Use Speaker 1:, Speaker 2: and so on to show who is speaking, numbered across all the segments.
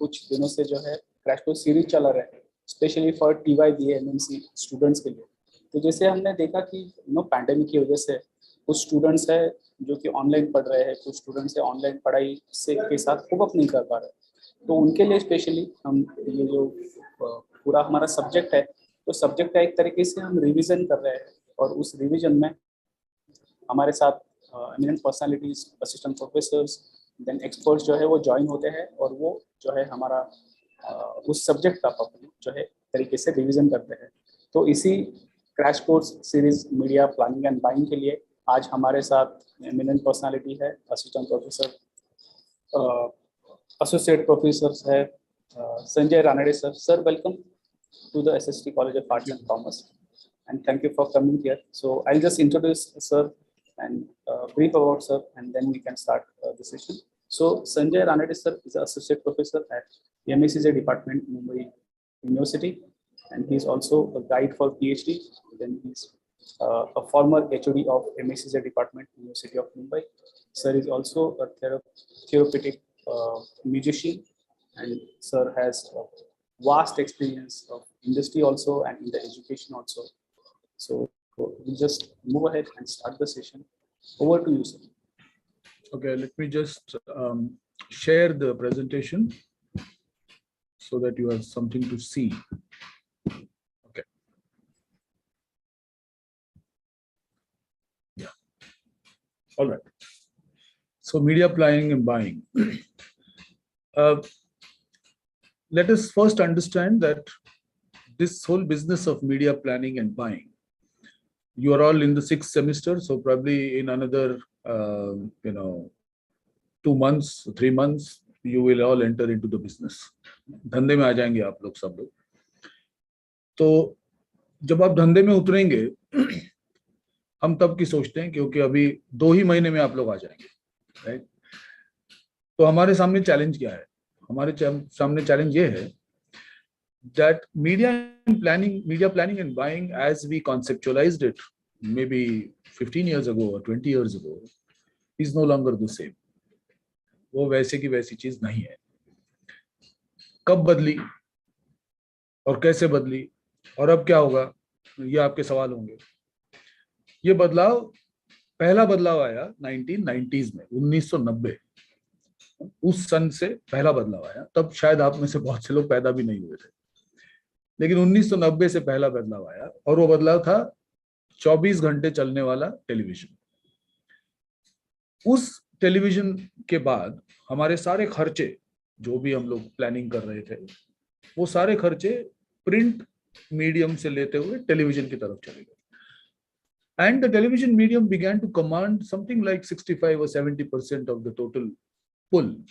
Speaker 1: कुछ दिनों से जो है क्रैश कोर्स सीरीज चला रहा है, स्पेशली फॉर TYBAMMC स्टूडेंट्स के लिए। तो जैसे हमने देखा कि पैंडेमिक की वजह से कुछ स्टूडेंट्स है जो कि ऑनलाइन पढ़ रहे हैं, कुछ स्टूडेंट्स है ऑनलाइन पढ़ाई से के साथ कोप अप नहीं कर पा रहे, तो उनके लिए स्पेशली हम ये जो पूरा हमारा सब्जेक्ट है, तो सब्जेक्ट का एक तरीके से हम रिवीजन कर रहे हैं। और उस रिवीजन में हमारे साथ eminent personalities, assistant professors, then experts जो है वो ज्वाइन होते हैं, और वो जो है हमारा उस सब्जेक्ट का जो है तरीके से रिवीजन करते हैं। तो इसी crash course series media planning and buying के लिए आज हमारे साथ एमिनेंट पर्सनालिटी है, असिस्टेंट प्रोफेसर, एसोसिएट प्रोफेसर है Sanjay Ranade sir. Sir, welcome to the S.S.T College of Arts and Commerce, and thank you for coming here. So I'll just introduce sir and brief about sir, and then we can start the session. So Sanjay Ranade sir is an associate professor at MACJ department, Mumbai University, and he is also a guide for PhD. Then he's a former HOD of MACJ department, University of Mumbai. Sir is also a therapeutic musician, and sir has vast experience of industry also and in the education also. So we'll just move ahead and start the session. Over to you, sir.
Speaker 2: Okay, let me just share the presentation so that you have something to see. Okay. Yeah. All right. So media planning and buying. Let us first understand that this whole business of media planning and buying, you are all in the 6th semester, so probably in another 2 months, 3 months, you will all enter into the business. धंधे में आ जाएंगे आप लोग सब लोग। तो जब आप धंधे में उतरेंगे, हम तब की सोचते हैं क्योंकि अभी 2 ही महीने में आप लोग आ जाएंगे, राइट? तो हमारे सामने चैलेंज क्या है? हमारे सामने चैलेंज ये है that media planning and buying as we conceptualized it maybe 15 years ago or 20 years ago is no longer the same. वो वैसे की वैसी चीज नहीं है। कब बदली और कैसे बदली और अब क्या होगा, ये आपके सवाल होंगे। ये बदलाव, पहला बदलाव आया 1990s में, 1990, उस सन से पहला बदलाव आया। तब शायद आप में से बहुत से लोग पैदा भी नहीं हुए थे, लेकिन 1990 से पहला बदलाव आया, और वो बदलाव था 24 घंटे चलने वाला टेलीविजन। उस टेलीविजन के बाद हमारे सारे खर्चे, जो भी हम लोग प्लानिंग कर रहे थे, वो सारे खर्चे प्रिंट मीडियम से लेते हुए टेलीविजन की तरफ चले गए। And the television medium began to command something like 65 or 70% of the total pool.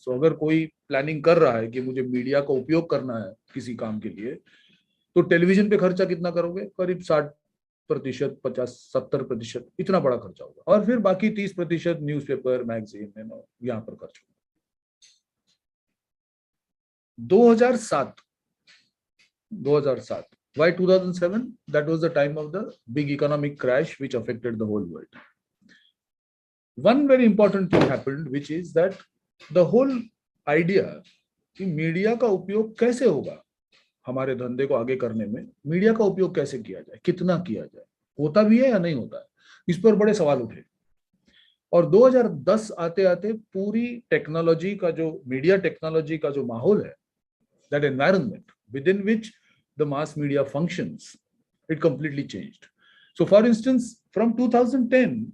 Speaker 2: So अगर कोई प्लानिंग कर रहा है कि मुझे मीडिया का उपयोग करना है किसी काम के लिए, तो टेलीविजन पे खर्चा कितना करोगे? करीब 60%, 50-70%, इतना बड़ा खर्चा होगा। और फिर बाकी 30% न्यूज़पेपर, मैगजीन, यहाँ पर खर्च होगा। 2007, why 2007? That was the time of the big economic crash which affected the whole world. One very important thing happened, which is that the whole idea कि मीडिया का उपयोग कैसे होगा हमारे धंधे को आगे करने में, मीडिया का उपयोग कैसे किया जाए, कितना किया जाए, होता भी है या नहीं होता है, इस पर बड़े सवाल उठे। और 2010 आते आते पूरी टेक्नोलॉजी का जो, मीडिया टेक्नोलॉजी का जो माहौल है, that environment within which the mass media functions, it completely changed. So for instance, from 2010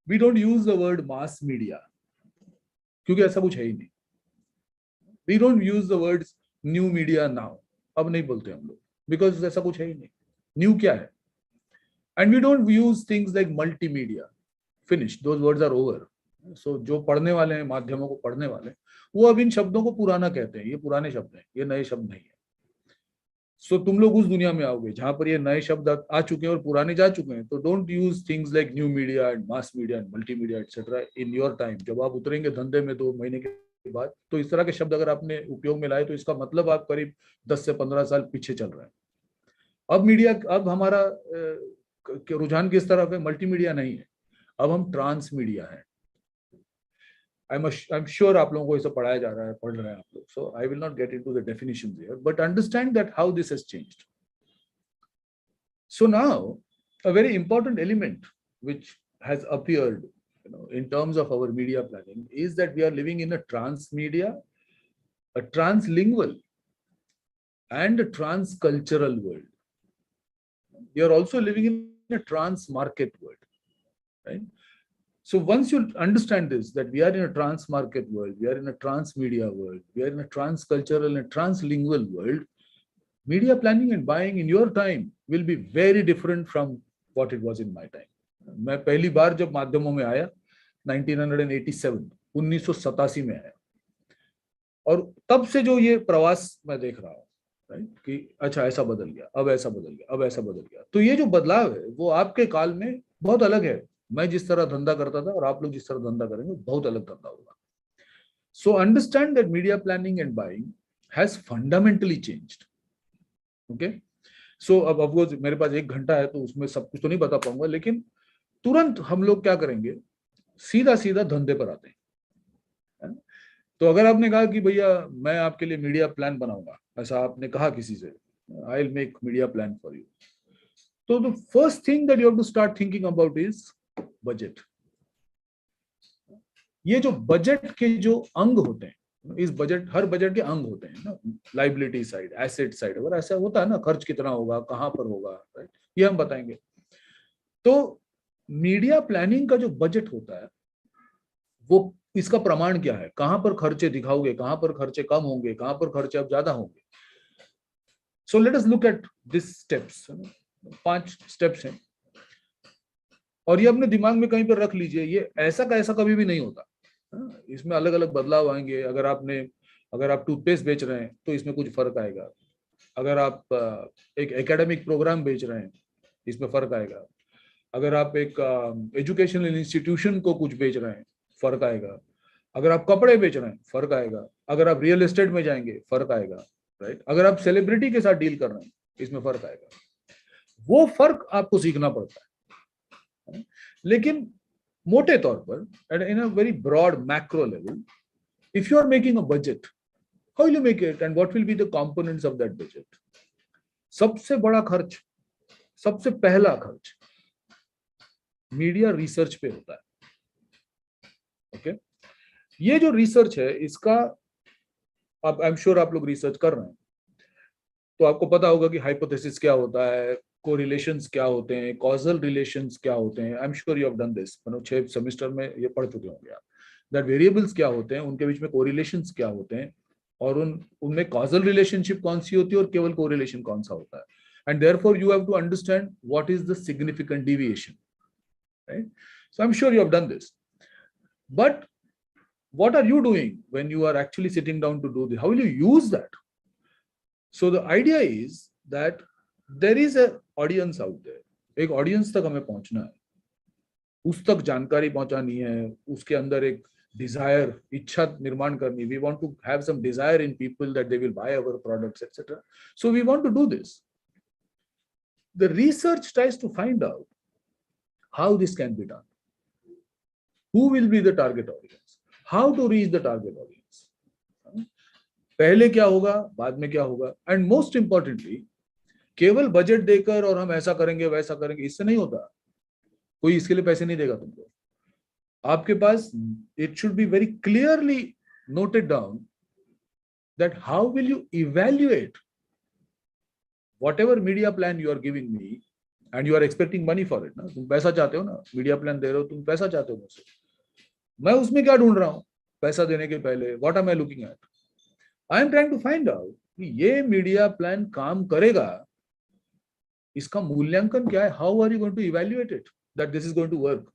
Speaker 2: we don't use the word mass media क्योंकि ऐसा कुछ है ही नहीं। We don't use the words new media now, अब नहीं बोलते हम लोग, because ऐसा कुछ है ही नहीं। New क्या है? And we don't use things like multimedia, finished, those words are over. So जो पढ़ने वाले हैं, माध्यमों को पढ़ने वाले, वो अब इन शब्दों को पुराना कहते हैं। ये पुराने शब्द हैं, ये नए शब्द नहीं है। सो तुम लोग उस दुनिया में आओगे जहां पर ये नए शब्द आ चुके हैं और पुराने जा चुके हैं। तो don't use things like new media and mass media and multimedia etcetera in your time. जब आप उतरेंगे धंधे में 2 महीने के बाद, तो इस तरह के शब्द अगर आपने उपयोग में लाए, तो इसका मतलब आप करीब 10 से 15 साल पीछे चल रहे हैं। अब मीडिया, अब हमारा रुझान किस तरफ है? मल्टीमीडिया नहीं है, अब हम ट्रांस मीडिया है। I'm sure आप लोगों को ये सब पढ़ाया जा रहा है, पढ़ रहे हैं आप लोग. So I will not get into the definitions here, but understand that how this has changed. So now, a very important element which has appeared, in terms of our media planning is that we are living in a transmedia, a translingual, and a transcultural world. We are also living in a trans-market world, right? So once you understand this, that we are in a trans-market world, we are in a transmedia world, we are in a transcultural and a translingual world, media planning and buying in your time will be very different from what it was in my time. मैं पहली बार जब माध्यमों में आया 1987 में आया, और तब से जो ये प्रवास मैं देख रहा हूँ, राइट, कि अच्छा ऐसा बदल गया, अब ऐसा बदल गया, अब ऐसा बदल गया. तो ये जो बदलाव है वो आपके काल में बहुत अलग है. मैं जिस तरह धंधा करता था और आप लोग जिस तरह धंधा करेंगे बहुत अलग धंधा होगा. So understand that media planning and buying has fundamentally changed. Okay, so अब ऑफकोर्स मेरे पास 1 घंटा है तो उसमें सब कुछ तो नहीं बता पाऊंगा, लेकिन तुरंत हम लोग क्या करेंगे, सीधा सीधा धंधे पर आते हैं. तो अगर आपने कहा कि भैया मैं आपके लिए मीडिया प्लान बनाऊंगा, ऐसा आपने कहा किसी से, I will make media plan for you, तो the first thing that you have to start thinking about is budget. ये जो बजट के जो अंग होते हैं, इस बजट, हर बजट के अंग होते हैं ना, लाइबिलिटी साइड, एसेट साइड, अगर ऐसा होता है ना, खर्च कितना होगा, कहां पर होगा, राइट, ये हम बताएंगे. तो मीडिया प्लानिंग का जो बजट होता है वो, इसका प्रमाण क्या है, कहां पर खर्चे दिखाओगे, कहां पर खर्चे कम होंगे, कहां पर खर्चे अब ज्यादा होंगे. So let us look at this steps. 5 steps हैं और ये अपने दिमाग में कहीं पर रख लीजिए. ये ऐसा का ऐसा कभी भी नहीं होता, इसमें अलग अलग बदलाव आएंगे. अगर आप टूथपेस्ट बेच रहे हैं तो इसमें कुछ फर्क आएगा. अगर आप एक एकेडमिक प्रोग्राम बेच रहे हैं इसमें फर्क आएगा. अगर आप एक एजुकेशनल इंस्टीट्यूशन को कुछ बेच रहे हैं फर्क आएगा. अगर आप कपड़े बेच रहे हैं फर्क आएगा. अगर आप रियल एस्टेट में जाएंगे फर्क आएगा, राइट. अगर आप सेलिब्रिटी के साथ डील कर रहे हैं इसमें फर्क आएगा. वो फर्क आपको सीखना पड़ता है. लेकिन मोटे तौर पर, in a very broad macro level, if you are making a budget, how will you make it and what will be the components of that budget. सबसे बड़ा खर्च, सबसे पहला खर्च मीडिया रिसर्च पे होता है. ओके, ये जो रिसर्च है इसका, अब आई एम श्योर आप लोग रिसर्च कर रहे हैं तो आपको पता होगा कि हाइपोथेसिस क्या होता है, कोरिलेशंस क्या होते हैं, कॉजल रिलेशंस क्या होते हैं. आई am sure you have done this, 6 semester में ये पढ़ चुके होंगे आप. दैट वेरिएबल्स क्या होते हैं, उनके बीच में कोरिलेशंस क्या होते हैं, और उनमें कॉजल रिलेशनशिप कौन सी होती है और केवल कोरिलेशन कौन सा होता है. And therefore you have to understand what is the significant deviation, right. So I am sure you have done this, but what are you doing when you are actually sitting down to do this? How will you use that? So the idea is that there is a audience out there. एक audience तक हमें पहुंचना है, उस तक जानकारी पहुंचानी है, उसके अंदर एक desire, इच्छा निर्माण करनी. We want to have some desire in people that they will buy our products, etc. So we want to do this. The research tries to find out how this can be done. Who will be the target audience? How to reach the target audience? पहले क्या होगा, बाद में क्या होगा. And most importantly, केवल budget देकर और हम ऐसा करेंगे वैसा करेंगे, इससे नहीं होता. कोई इसके लिए पैसे नहीं देगा तुमको. आपके पास, it should be very clearly noted down that how will you evaluate whatever media plan you are giving me, and you are expecting money for it. ना, तुम पैसा चाहते हो ना, मीडिया प्लान दे रहे हो, तुम पैसा चाहते हो मुझसे. मैं उसमें क्या ढूंढ रहा हूं पैसा देने के पहले? What am I looking at? I am trying to find out कि ये मीडिया प्लान काम करेगा, इसका मूल्यांकन क्या है. How are you going to evaluate it that this is going to work?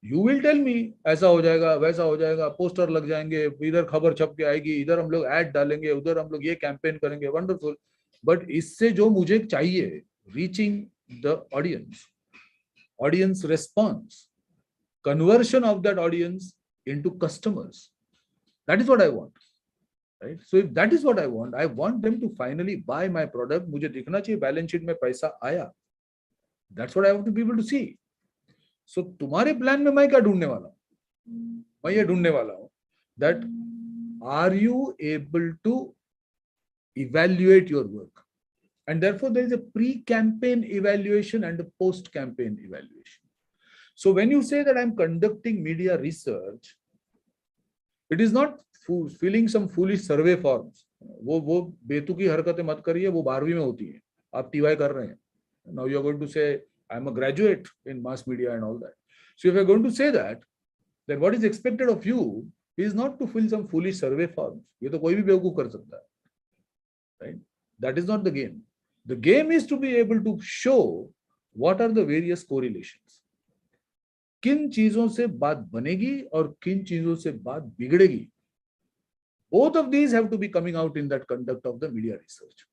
Speaker 2: You will tell me ऐसा हो जाएगा, वैसा हो जाएगा, पोस्टर लग जाएंगे, इधर खबर छप के आएगी, इधर हम लोग ऐड डालेंगे, उधर हम लोग ये कैंपेन करेंगे, वंडरफुल. बट इससे जो मुझे चाहिए, reaching the audience response, conversion of that audience into customers, that is what I want, right? So if that is what I want them to finally buy my product. मुझे दिखना चाहिए balance sheet में पैसा आया. That's what I want to be able to see. So तुम्हारे plan में मैं क्या ढूंढने वाला हूं? मैं ये ढूंढने वाला हूं that are you able to evaluate your work? And therefore, there is a pre-campaign evaluation and a post-campaign evaluation. So when you say that I'm conducting media research, it is not filling some foolish survey forms. वो बेतुकी हरकतें मत करिए, वो 12वीं में होती है. आप TY कर रहे हैं. Now you are going to say I'm a graduate in mass media and all that. So if you are going to say that, then what is expected of you is not to fill some foolish survey forms. ये तो कोई भी बेवकूफ कर सकता है. Right? That is not the game. The game is to be able to show what are the various correlations. किन चीजों से बात बनेगी और किन चीजों से बात बिगड़ेगी. Both of these have to be coming out in that conduct of the media research.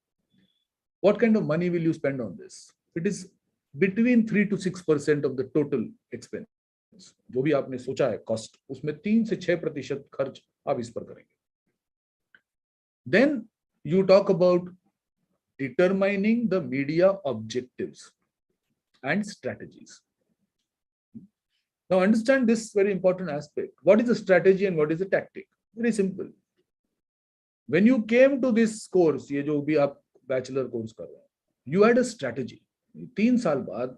Speaker 2: What kind of money will you spend on this? It is between 3 to 6% of the total expense. जो भी आपने सोचा है cost, उसमें 3 से 6% खर्च आप इस पर करेंगे. Then you talk about determining the media objectives and strategies. Now understand this very important aspect. What is the strategy and what is the tactic? Very simple. When you came to this course, ये जो भी आप bachelor course कर रहे हैं, you had a strategy. 3 साल बाद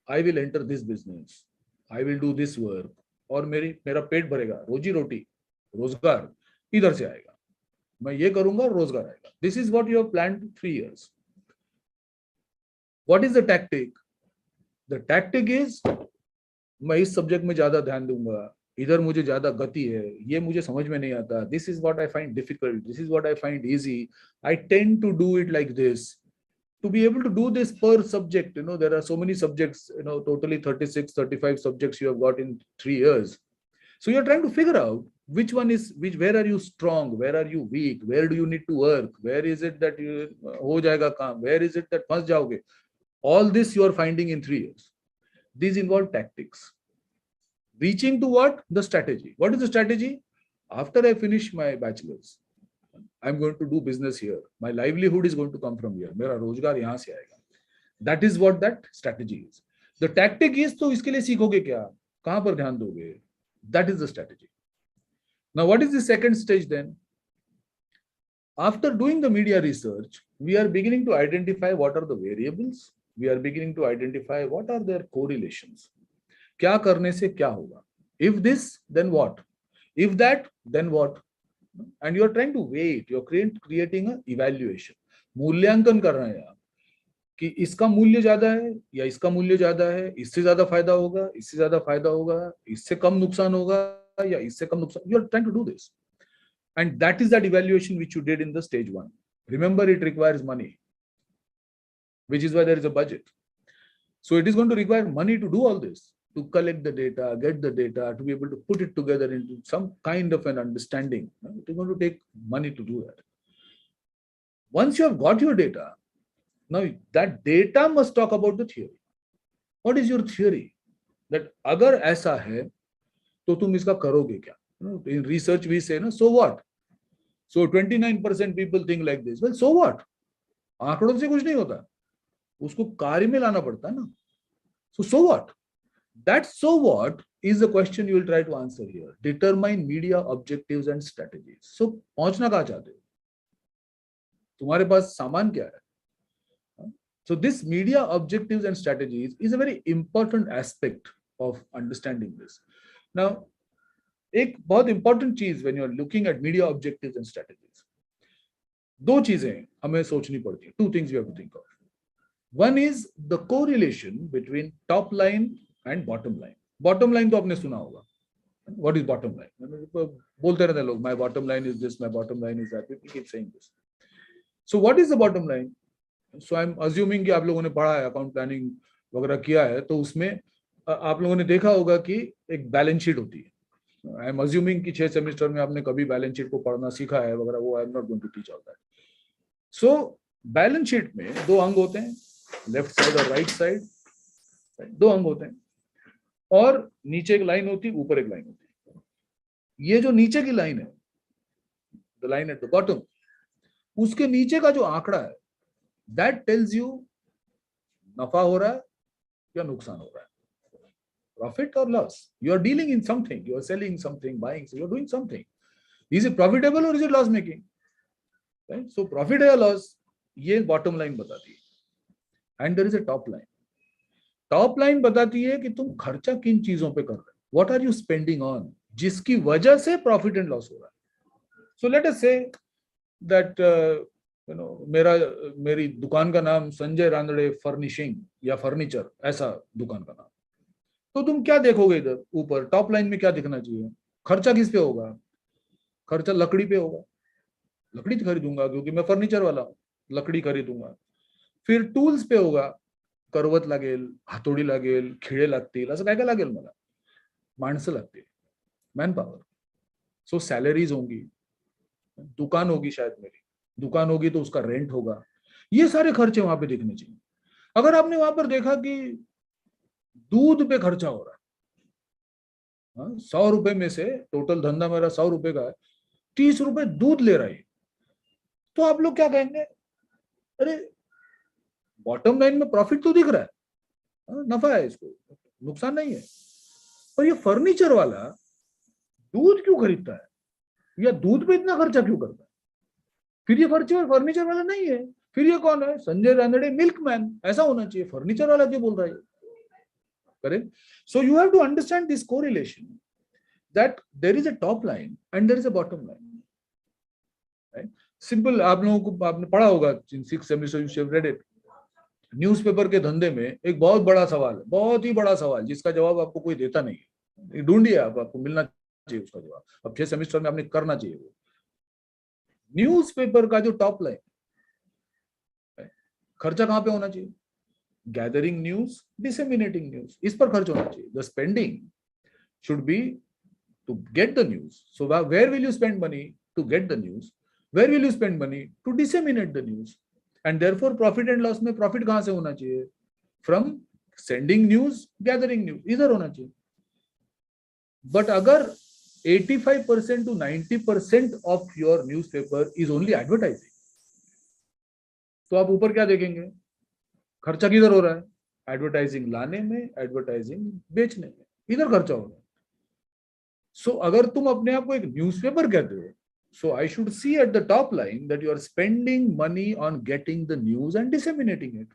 Speaker 2: I will enter this business, I will do this work, और मेरा पेट भरेगा, रोजी रोटी, रोजगार इधर से आएगा, मैं ये करूंगा और रोजगार आएगा. This is what you have planned 3 years. What is the tactic? The tactic is मैं इस सब्जेक्ट में ज्यादा ध्यान दूंगा, इधर मुझे ज्यादा गति है, ये मुझे समझ में नहीं आता, this is what I find difficult, this is what I find easy, I tend to do it like this. To be able to do this per subject, there are so many subjects, totally 36, 35 subjects you have got in 3 years. So you're trying to figure out which one is, where are you strong, where are you weak, where do you need to work, where is it that you ho jayega kaam, where is it that fas jaoge. All this you are finding in 3 years. These involve tactics. Reaching to what? The strategy. What is the strategy? After I finish my bachelor's, I'm going to do business here. My livelihood is going to come from here. मेरा रोजगार यहाँ से आएगा. That is what that strategy is. The tactic is, तो इसके लिए सीखोगे क्या? कहाँ पर ध्यान दोगे? That is the strategy. Now, what is the second stage then? After doing the media research, we are beginning to identify what are the variables. We are beginning to identify what are their correlations. क्या करने से क्या होगा? If this, then what? If that, then what? And you are trying to wait. You are creating an evaluation. मूल्यांकन कर रहे हैं आप कि इसका मूल्य ज्यादा है या इसका मूल्य ज्यादा है, इससे ज्यादा फायदा होगा, इससे ज्यादा फायदा होगा, इससे कम नुकसान होगा या इससे कम नुकसान. You are trying to do this, and that is that evaluation which you did in the stage 1. Remember, it requires money, which is why there is a budget. So it is going to require money to do all this, to collect the data, get the data, to be able to put it together into some kind of an understanding. It is going to take money to do that. Once you have got your data, now that data must talk about the theory. What is your theory? That अगर ऐसा है तो तुम इसका करोगे क्या? In research we say, so what? So 29% people think like this. Well, so what? आंकड़ों से कुछ नहीं होता, उसको कार्य में लाना पड़ता है ना. So what? That so what is the question you will try to answer here. Determine media objectives and strategies. So पहुंचना कहाँ चाहते हो? तुम्हारे पास सामान क्या है? So this media objectives and strategies is a very important aspect of understanding this. Now, एक बहुत important चीज when you are looking at media objectives and strategies, दो चीजें हमें सोचनी पड़ती हैं. 2 things you have to think of. One is the correlation between top line and bottom line. Bottom line तो आपने सुना होगा. What is bottom line? बोलते रहते हैं लोग, my bottom line is this, my bottom line is that. People keep saying this. So what is the bottom line? So I'm assuming कि आप लोगों ने पढ़ा है, अकाउंट प्लानिंग वगैरह किया है, तो उसमें आप लोगों ने देखा होगा कि एक बैलेंस शीट होती है. आई एम अज्यूमिंग कि 6 सेमेस्टर में आपने कभी बैलेंस शीट को पढ़ना सीखा है वगैरह. वो I am not going to teach all that. So balance sheet में 2 अंग होते हैं, लेफ्ट साइड और राइट साइड. 2 अंग होते हैं और नीचे एक लाइन होती है, ऊपर एक लाइन होती है. ये जो नीचे की लाइन है, the line at the bottom, उसके नीचे का जो आंकड़ा है, that tells you नफा हो रहा है या नुकसान हो रहा है, profit or loss. You are dealing in something, you are selling something, buying, so you are doing something. Is it profitable or is it loss making? Right? So profit या loss ये bottom line बताती है. And there is a top line. Top line बताती है कि तुम खर्चा किन चीजों पे कर रहे हो. What are you spending on? जिसकी वजह से profit and loss हो रहा है. So let us say that मेरी दुकान का नाम संजय रानड़े फर्निशिंग या फर्नीचर, ऐसा दुकान का नाम. तो तुम क्या देखोगे इधर ऊपर टॉप लाइन में क्या दिखना चाहिए? खर्चा किस पे होगा? खर्चा लकड़ी पे होगा. लकड़ी खरीदूंगा क्योंकि मैं फर्नीचर वाला हूं, लकड़ी खरीदूंगा. फिर टूल्स पे होगा, करवत लागेल, हातोडी लागेल, खिळे लागतील, असं काय काय लागेल मला. माणसं लागतील, मॅन पॉवर. सो सैलरीज होंगी, दुकान होगी, शायद मेरी दुकान होगी तो उसका रेंट होगा. ये सारे खर्चे वहां पे दिखने चाहिए. अगर आपने वहां पर देखा कि दूध पे खर्चा हो रहा है, 100 रुपए में से टोटल धंधा मेरा 100 रुपए का है, 30 रुपए दूध ले रहा है, तो आप लोग क्या कहेंगे? अरे बॉटम लाइन में प्रॉफिट तो दिख रहा है, नफा है, इसको नुकसान नहीं है. और ये फर्नीचर वाला दूध क्यों खरीदता है या दूध पे इतना खर्चा क्यों करता है? फिर ये फर्नीचर वाला नहीं है. फिर ये कौन है? संजय रानड़े मिल्कमैन. ऐसा होना चाहिए. फर्नीचर वाला क्यों बोल रहा है? Correct? So you have to understand this correlation, that there is a top line and there is a bottom line. Right? Simple. आप लोगों को आपने पढ़ा होगा in 6th semester you have read it. Newspaper के धंधे में एक बहुत बड़ा सवाल है, बहुत ही बड़ा सवाल, जिसका जवाब आपको कोई देता नहीं है. ढूंढिए आप, आपको मिलना चाहिए उसका जवाब. अब 6 सेमेस्टर में आपने करना चाहिए वो. न्यूज़पेपर का जो टॉप लाइन, खर्चा कहां पे होना चाहिए? गैदरिंग न्यूज, डिसेमिनेटिंग न्यूज, इस पर खर्च होना चाहिए. The spending should be to get the news. So where will you spend money to get the news? Where will you spend money to disseminate the news? And therefore profit and loss में profit कहां से होना चाहिए? From sending news, gathering news, इधर होना चाहिए. But अगर 85% to 90% of your newspaper is only advertising, तो आप ऊपर क्या देखेंगे? खर्चा किधर हो रहा है? एडवर्टाइजिंग लाने में, एडवर्टाइजिंग बेचने में, इधर खर्चा हो रहा है. सो अगर तुम अपने आप को एक न्यूज़पेपर कहते हो, so I should see at the top line that you are spending money on getting the news and disseminating it.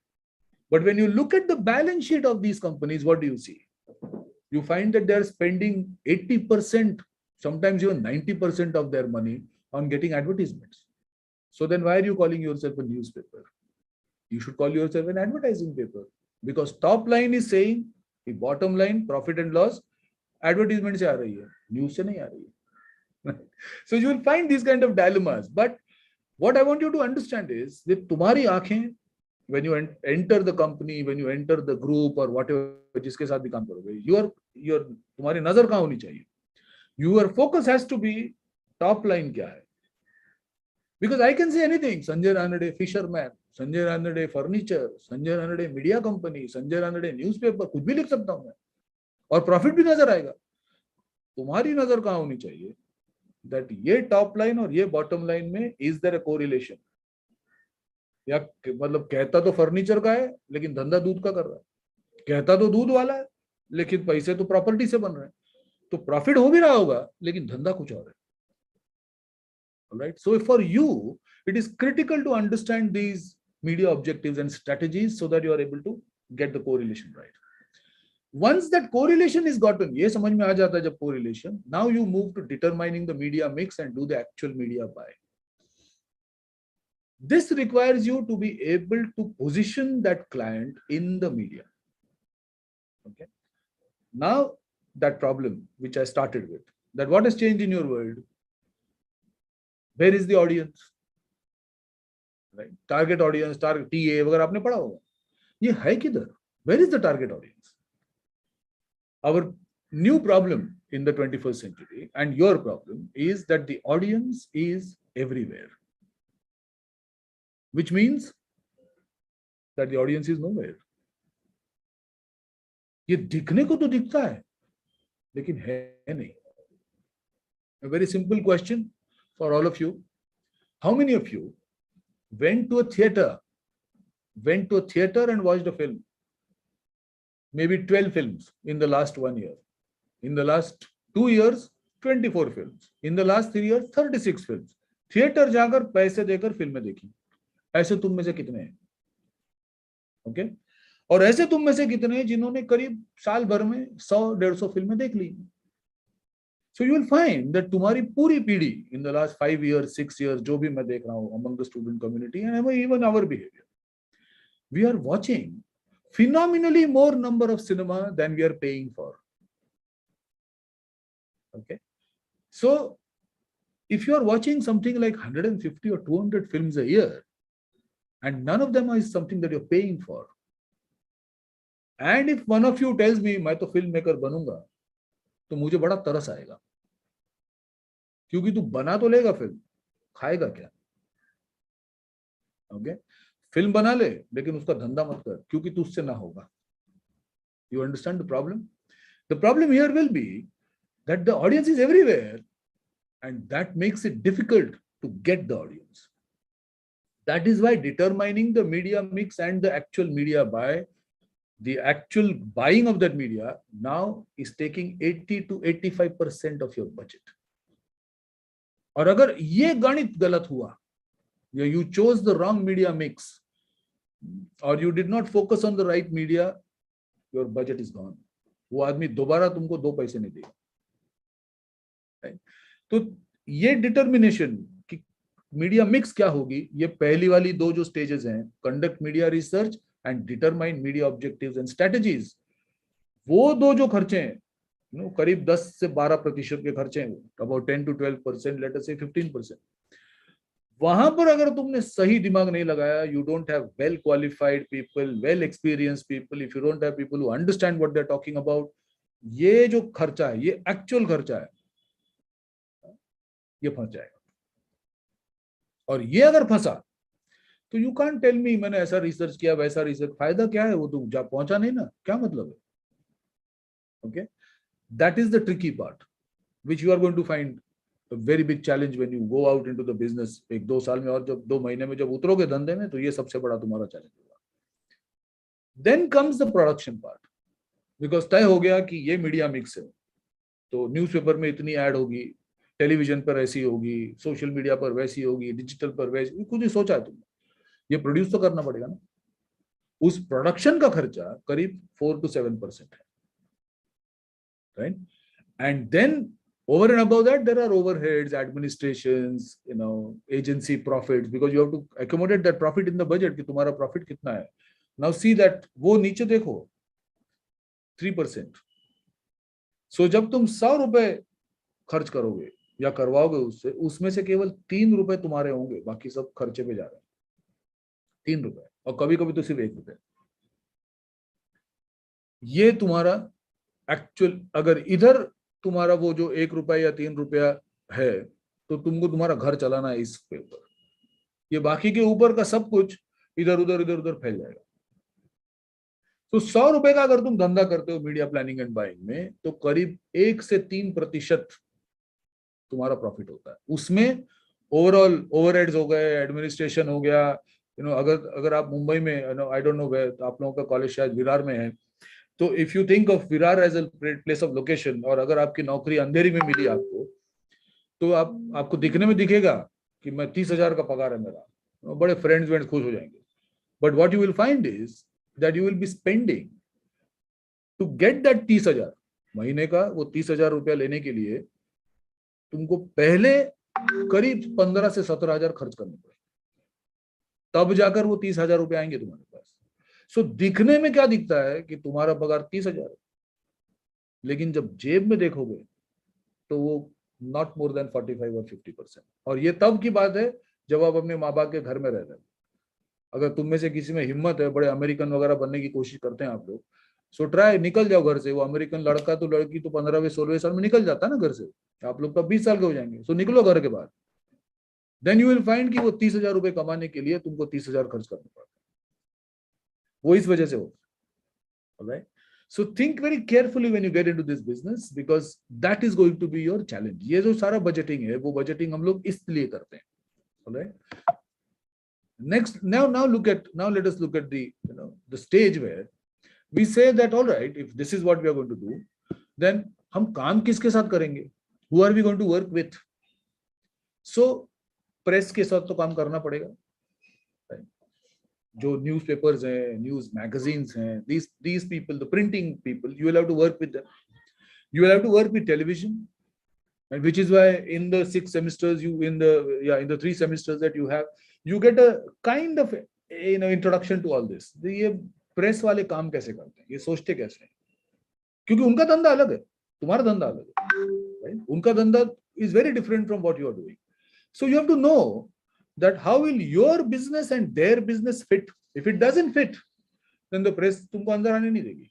Speaker 2: But when you look at the balance sheet of these companies, what do you see? You find that they are spending 80%, sometimes even 90% of their money on getting advertisements. So then why are you calling yourself a newspaper? You should call yourself an advertising paper, because top line is saying the bottom line, profit and loss, advertisement से आ रही है, news से नहीं आ रही है. So you will find these kind of dilemmas. But what I want you to understand is that तुम्हारी आंखें, when you enter the company, when you enter the group or whatever, जिसके साथ भी काम करोगे, तुम्हारी नजर कहाँ होनी चाहिए? Your focus has to be top line क्या है? Because I can say anything. Sanjay Ranade fisherman, Sanjay Ranade furniture, Sanjay Ranade media company, Sanjay Ranade newspaper, कुछ भी लिख सकता हूं मैं और प्रॉफिट भी नजर आएगा. तुम्हारी नजर कहाँ होनी चाहिए? That ये टॉप लाइन और ये बॉटम लाइन में is there a correlation? या मतलब कहता तो फर्नीचर का है लेकिन धंधा दूध का कर रहा है, कहता तो दूध वाला है लेकिन पैसे तो प्रॉपर्टी से बन रहे हैं. तो प्रॉफिट हो भी रहा होगा लेकिन धंधा कुछ और है. Right? So for you, it is critical to understand these media objectives and strategies so that you are able to get the correlation right. Once that correlation is gotten, ये समझ में आ जाता है जब correlation, now you move to determining the media mix and do the actual media buy. This requires you to be able to position that client in the media. Okay. Now that problem which I started with, that what has changed in your world? Where is the audience? Right? Target audience, target TA वगैरह आपने पढ़ा होगा. ये है किधर? Where is the target audience? Our new problem in the 21st century and your problem is that the audience is everywhere, which means that the audience is nowhere. ये दिखने को तो दिखता है लेकिन है नहीं. A very simple question for all of you. How many of you went to a theater and watched a film? Maybe 12 films in the last 1 year. In the last 2 years, 24 films. In the last 3 years, 36 films. Theatre जाकर पैसे देकर फिल्में देखी. ऐसे तुम में से कितने हैं? ओके और ऐसे तुम में से कितने हैं जिन्होंने करीब साल भर में 100-150 फिल्में देख ली? So you will find that तुम्हारी पूरी पीढ़ी in the last 5 years, 6 years, जो भी मैं देख रहा हूँ among the student community and even our behavior, we are watching phenomenally more number of cinema than we are paying for. Okay, so if you are watching something like 150 or 200 films a year, and none of them is something that you're paying for, and if one of you tells me मैं तो film maker बनूंगा, तो मुझे बड़ा तरस आएगा, क्योंकि तू बना तो लेगा फिल्म, खाएगा क्या? ओके फिल्म बना ले लेकिन उसका धंधा मत कर, क्योंकि तू उससे ना होगा. You understand the problem? The problem here will be that the audience is everywhere, and that makes it difficult to get the audience. That is why determining the media mix and the actual media buy, the actual buying of that media now is taking 80 to 85% of your budget. और अगर ये गणित गलत हुआ, you chose the wrong media mix, or you did not focus on the right media, your budget is gone. वो आदमी दोबारा तुमको 2 पैसे नहीं देगा. तो ये डिटर्मिनेशन कि मीडिया मिक्स क्या होगी, ये पहली वाली 2 जो स्टेजेस हैं, conduct media research and determine media objectives and strategies, वो 2 जो खर्चे हैं, करीब 10 से 12% के खर्चे हैं, अबाउट 10 to 12%, लेट अस से 15%. वहां पर अगर तुमने सही दिमाग नहीं लगाया, you don't have well qualified people, well experienced people, if you don't have people who understand what they are talking about, ये जो खर्चा है, ये एक्चुअल खर्चा है, ये फंस जाएगा. और ये अगर फंसा तो यू कांट टेल मी मैंने ऐसा रिसर्च किया, वैसा रिसर्च, फायदा क्या है? वो तो जा पहुंचा नहीं ना, क्या मतलब है? Okay that is the tricky part which you are going to find a very big challenge when you go out into the business. 1-2 साल में और जब 2 महीने में जब उतरोगे धंधे में, तो ये सबसे बड़ा तुम्हारा चैलेंज होगा. Then comes the production part, because तय हो गया कि ये मीडिया मिक्स है, तो न्यूज़पेपर में इतनी ऐड होगी, टेलीविजन पर ऐसी होगी, सोशल मीडिया पर वैसी होगी, डिजिटल पर वैसी, कुछ नहीं सोचा है तुमने, ये प्रोड्यूस तो करना पड़ेगा ना. उस प्रोडक्शन का खर्चा करीब 4 to 7% है, right? And then over and above that, there are overheads, administrations, agency profits, because you have to accommodate that profit in the budget कि तुम्हारा profit कितना है. Now see that वो नीचे देखो 3%. So जब तुम 100 रुपए खर्च करोगे या करवाओगे उससे, उसमें से केवल 3 रुपए तुम्हारे होंगे, बाकी सब खर्चे पे जा रहे हैं. 3 रुपए, और कभी कभी तो सिर्फ 1 रुपए. ये तुम्हारा एक्चुअल, अगर इधर तुम्हारा वो जो 1 रुपया या 3 रुपया है, तो तुमको तुम्हारा घर चलाना है इस पे ऊपर, ये बाकी के ऊपर का सब कुछ इधर उधर फैल जाएगा. तो 100 रुपए का अगर तुम धंधा करते हो मीडिया प्लानिंग एंड बाइंग में, तो करीब 1 से 3% तुम्हारा प्रॉफिट होता है. उसमें ओवरऑल ओवरहेड्स हो गए, एडमिनिस्ट्रेशन हो गया. अगर आप मुंबई में, आई डोंट नो वेयर, आप लोगों का कॉलेज शायद विरार में है, तो if you think of Virar as a place of location, और अगर आपकी नौकरी अंधेरी में मिली आपको, तो आपको दिखने में दिखेगा कि मैं 30,000 का पगार है मेरा, बड़े फ्रेंड्स खुश हो जाएंगे. But what you will find is that you will be spending to get that 30,000 महीने का. वो 30,000 रुपया लेने के लिए तुमको पहले करीब 15 से 17,000 खर्च करने पड़े, तब जाकर वो 30,000 रुपये आएंगे तुम्हारे पास. सो दिखने में क्या दिखता है कि तुम्हारा पगार 30,000 है, लेकिन जब जेब में देखोगे तो वो नॉट मोर देन 45 और 50%. और ये तब की बात है जब आप अपने माँ बाप के घर में रह रहे हैं. अगर तुम में से किसी में हिम्मत है, बड़े अमेरिकन वगैरह बनने की कोशिश करते हैं आप लोग, सो ट्राई, निकल जाओ घर से. वो अमेरिकन लड़का तो लड़की तो 15वें-16वें साल में निकल जाता है ना घर से, आप लोग तो 20 साल के हो जाएंगे. सो निकलो घर के बाहर, देन यू विल फाइंड कि वो 30,000 रुपये कमाने के लिए तुमको 30,000 खर्च करना पड़ता है. वो इस वजह से होता है. Alright, so think very carefully when you get into this business, because that is going to be your challenge. ये जो सारा बजटिंग है, वो बजटिंग हम लोग इसलिए करते हैं. Alright, next, now let us look at the stage where we say that all right, if this is what we are going to do, then हम काम किसके साथ करेंगे? Who are we going to work with? So press के साथ तो काम करना पड़ेगा. जो न्यूज़पेपर्स हैं, न्यूज़ मैगजीन्स हैं, these people, the printing people, you will have to work with them. You will have to work with television, and which is why in the 6 semesters in the 3 semesters that you have, you get a kind of introduction to all this. ये press वाले काम कैसे करते हैं, ये सोचते कैसे हैं, क्योंकि उनका धंधा अलग है, तुम्हारा धंधा अलग है, right? उनका धंधा is very different from what you are doing. So you have to know that how will your business and their business fit. If it doesn't fit, then the press तुमको अंदर आने नहीं देगी.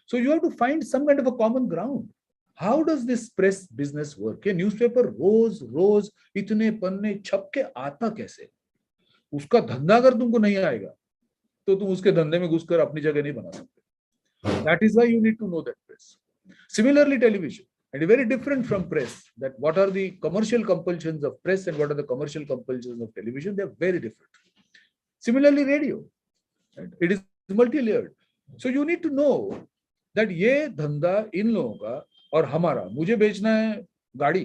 Speaker 2: So you have to find some kind of a common ground. How does this press business work? ये newspaper रोज इतने पन्ने छप के आता कैसे? उसका धंधा अगर तुमको नहीं आएगा, तो तुम उसके धंधे में घुसकर अपनी जगह नहीं बना सकते. That is why you need to know that press. Similarly, television. And very different from press, that what are the commercial compulsions of press and what are the commercial compulsions of television, they are very different. Similarly, radio, right? It is multi-layered. So you need to know that ये धंधा इन लोगों का और हमारा, मुझे बेचना है गाड़ी,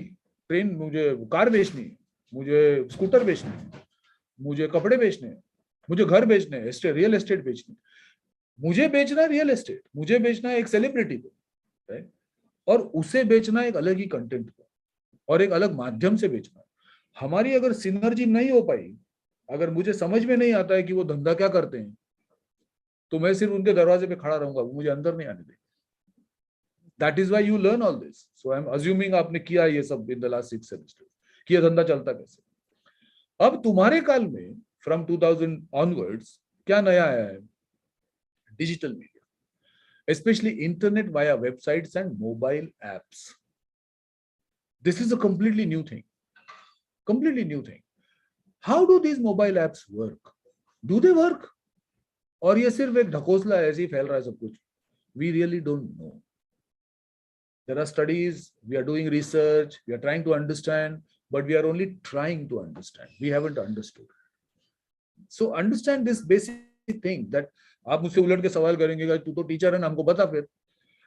Speaker 2: ट्रेन, मुझे कार बेचनी है, मुझे स्कूटर बेचनी है, मुझे कपड़े बेचने हैं, मुझे घर बेचने हैं, रियल एस्टेट बेचनी है, मुझे बेचना है रियल एस्टेट, मुझे बेचना है एक सेलिब्रिटी को, right? और उसे बेचना एक अलग ही कंटेंट को और एक अलग माध्यम से बेचना. हमारी अगर सिनर्जी नहीं हो पाई, अगर मुझे समझ में नहीं आता है कि वो धंधा क्या करते हैं, तो मैं सिर्फ उनके दरवाजे पे खड़ा रहूंगा, मुझे अंदर नहीं आने देंगे. That is why you learn all this. So I am assuming आपने किया ये सब in the last 6 semesters, कि ये धंधा चलता कैसे. अब तुम्हारे काल में from 2000 onwards क्या नया आया है? Digital media, especially internet via websites and mobile apps. This is a completely new thing. Completely new thing. How do these mobile apps work? Do they work? और ये सिर्फ एक ढकोसला ऐसे ही फैल रहा है सब कुछ? We really don't know. There are studies, we are doing research, we are trying to understand, but we are only trying to understand. We haven't understood. So understand this basic thing that आप मुझसे उलट के सवाल करेंगे कि तू तो teacher है ना, हमको बता फिर.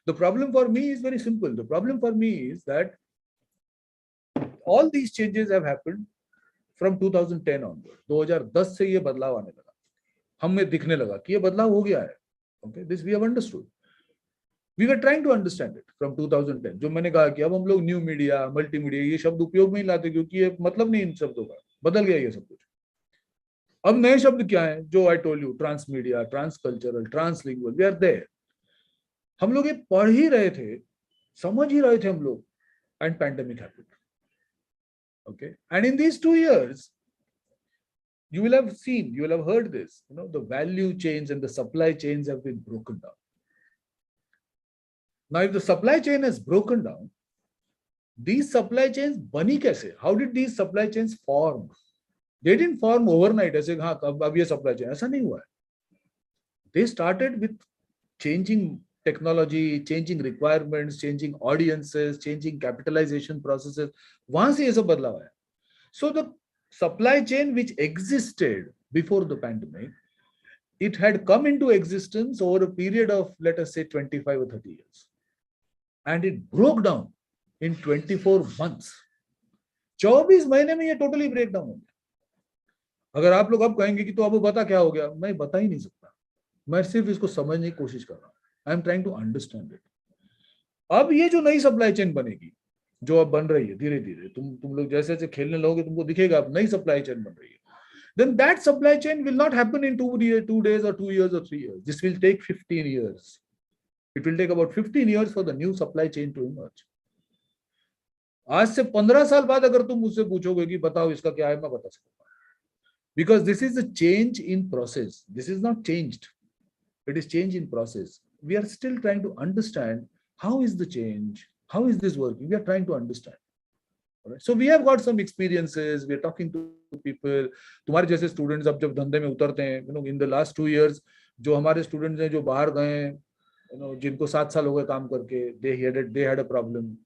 Speaker 2: The problem for me is very simple. The problem for me is that all these changes have happened from 2010 onward. 2010 से ये बदलाव आने लगा, हमें दिखने लगा कि ये बदलाव हो गया है. Okay, this we have understood. We were trying to understand it from 2010. जो मैंने कहा कि अब हम लोग न्यू मीडिया, मल्टीमीडिया ये शब्द उपयोग में ही लाते, क्योंकि ये मतलब नहीं इन शब्दों का, बदल गया ये सब कुछ. अब नए शब्द क्या है? जो I told you, trans media, trans cultural, translingual, we are there. हम लोग ये पढ़ ही रहे थे, समझ ही रहे थे हम लोग, and pandemic happened. Okay, and in these 2 years you will have seen, you will have heard this, the value chains and the supply chains have been broken down. Now if the supply chain has broken down, these supply chains bani kaise? How did these supply chains form? They didn't form overnight. ऐसे हाँ अब ये supply chain, ऐसा नहीं हुआ है. They started with changing technology, changing requirements, changing audiences, changing capitalization processes. वहां से ये सब बदलाव आया. So the supply chain which existed before the pandemic, it had come into existence over a period of, let us say, 25 or 30 years. And it broke down in 24 months. 24 महीने में ये totally break down हो गया. अगर आप लोग अब कहेंगे कि तो अब बता क्या हो गया, मैं बता ही नहीं सकता. मैं सिर्फ इसको समझने की कोशिश कर रहा हूँ. I am trying to understand it. अब ये जो नई सप्लाई चेन बनेगी, जो अब बन रही है धीरे धीरे, तुम लोग जैसे जैसे खेलने लगोगे तुमको दिखेगा अब नई सप्लाई चेन बन रही है. Then that supply chain will not happen in 2 days or 2 years or 3 years. This will take 15 years. It will take about 15 years for the new supply chain to emerge. आज से 15 साल बाद अगर तुम मुझसे पूछोगे कि बताओ इसका क्या है, मैं बता सकता हूँ. Because this is a change in process. This is not changed. It is change in process. We are still trying to understand how is the change, how is this working. We are trying to understand. Right? So we have got some experiences. We are talking to people. तुम्हारे जैसे students अब जब धंधे में उतरते हैं, in the last 2 years, जो हमारे students हैं जो बाहर गए, जिनको 7 साल हो गए काम करके, they had a problem.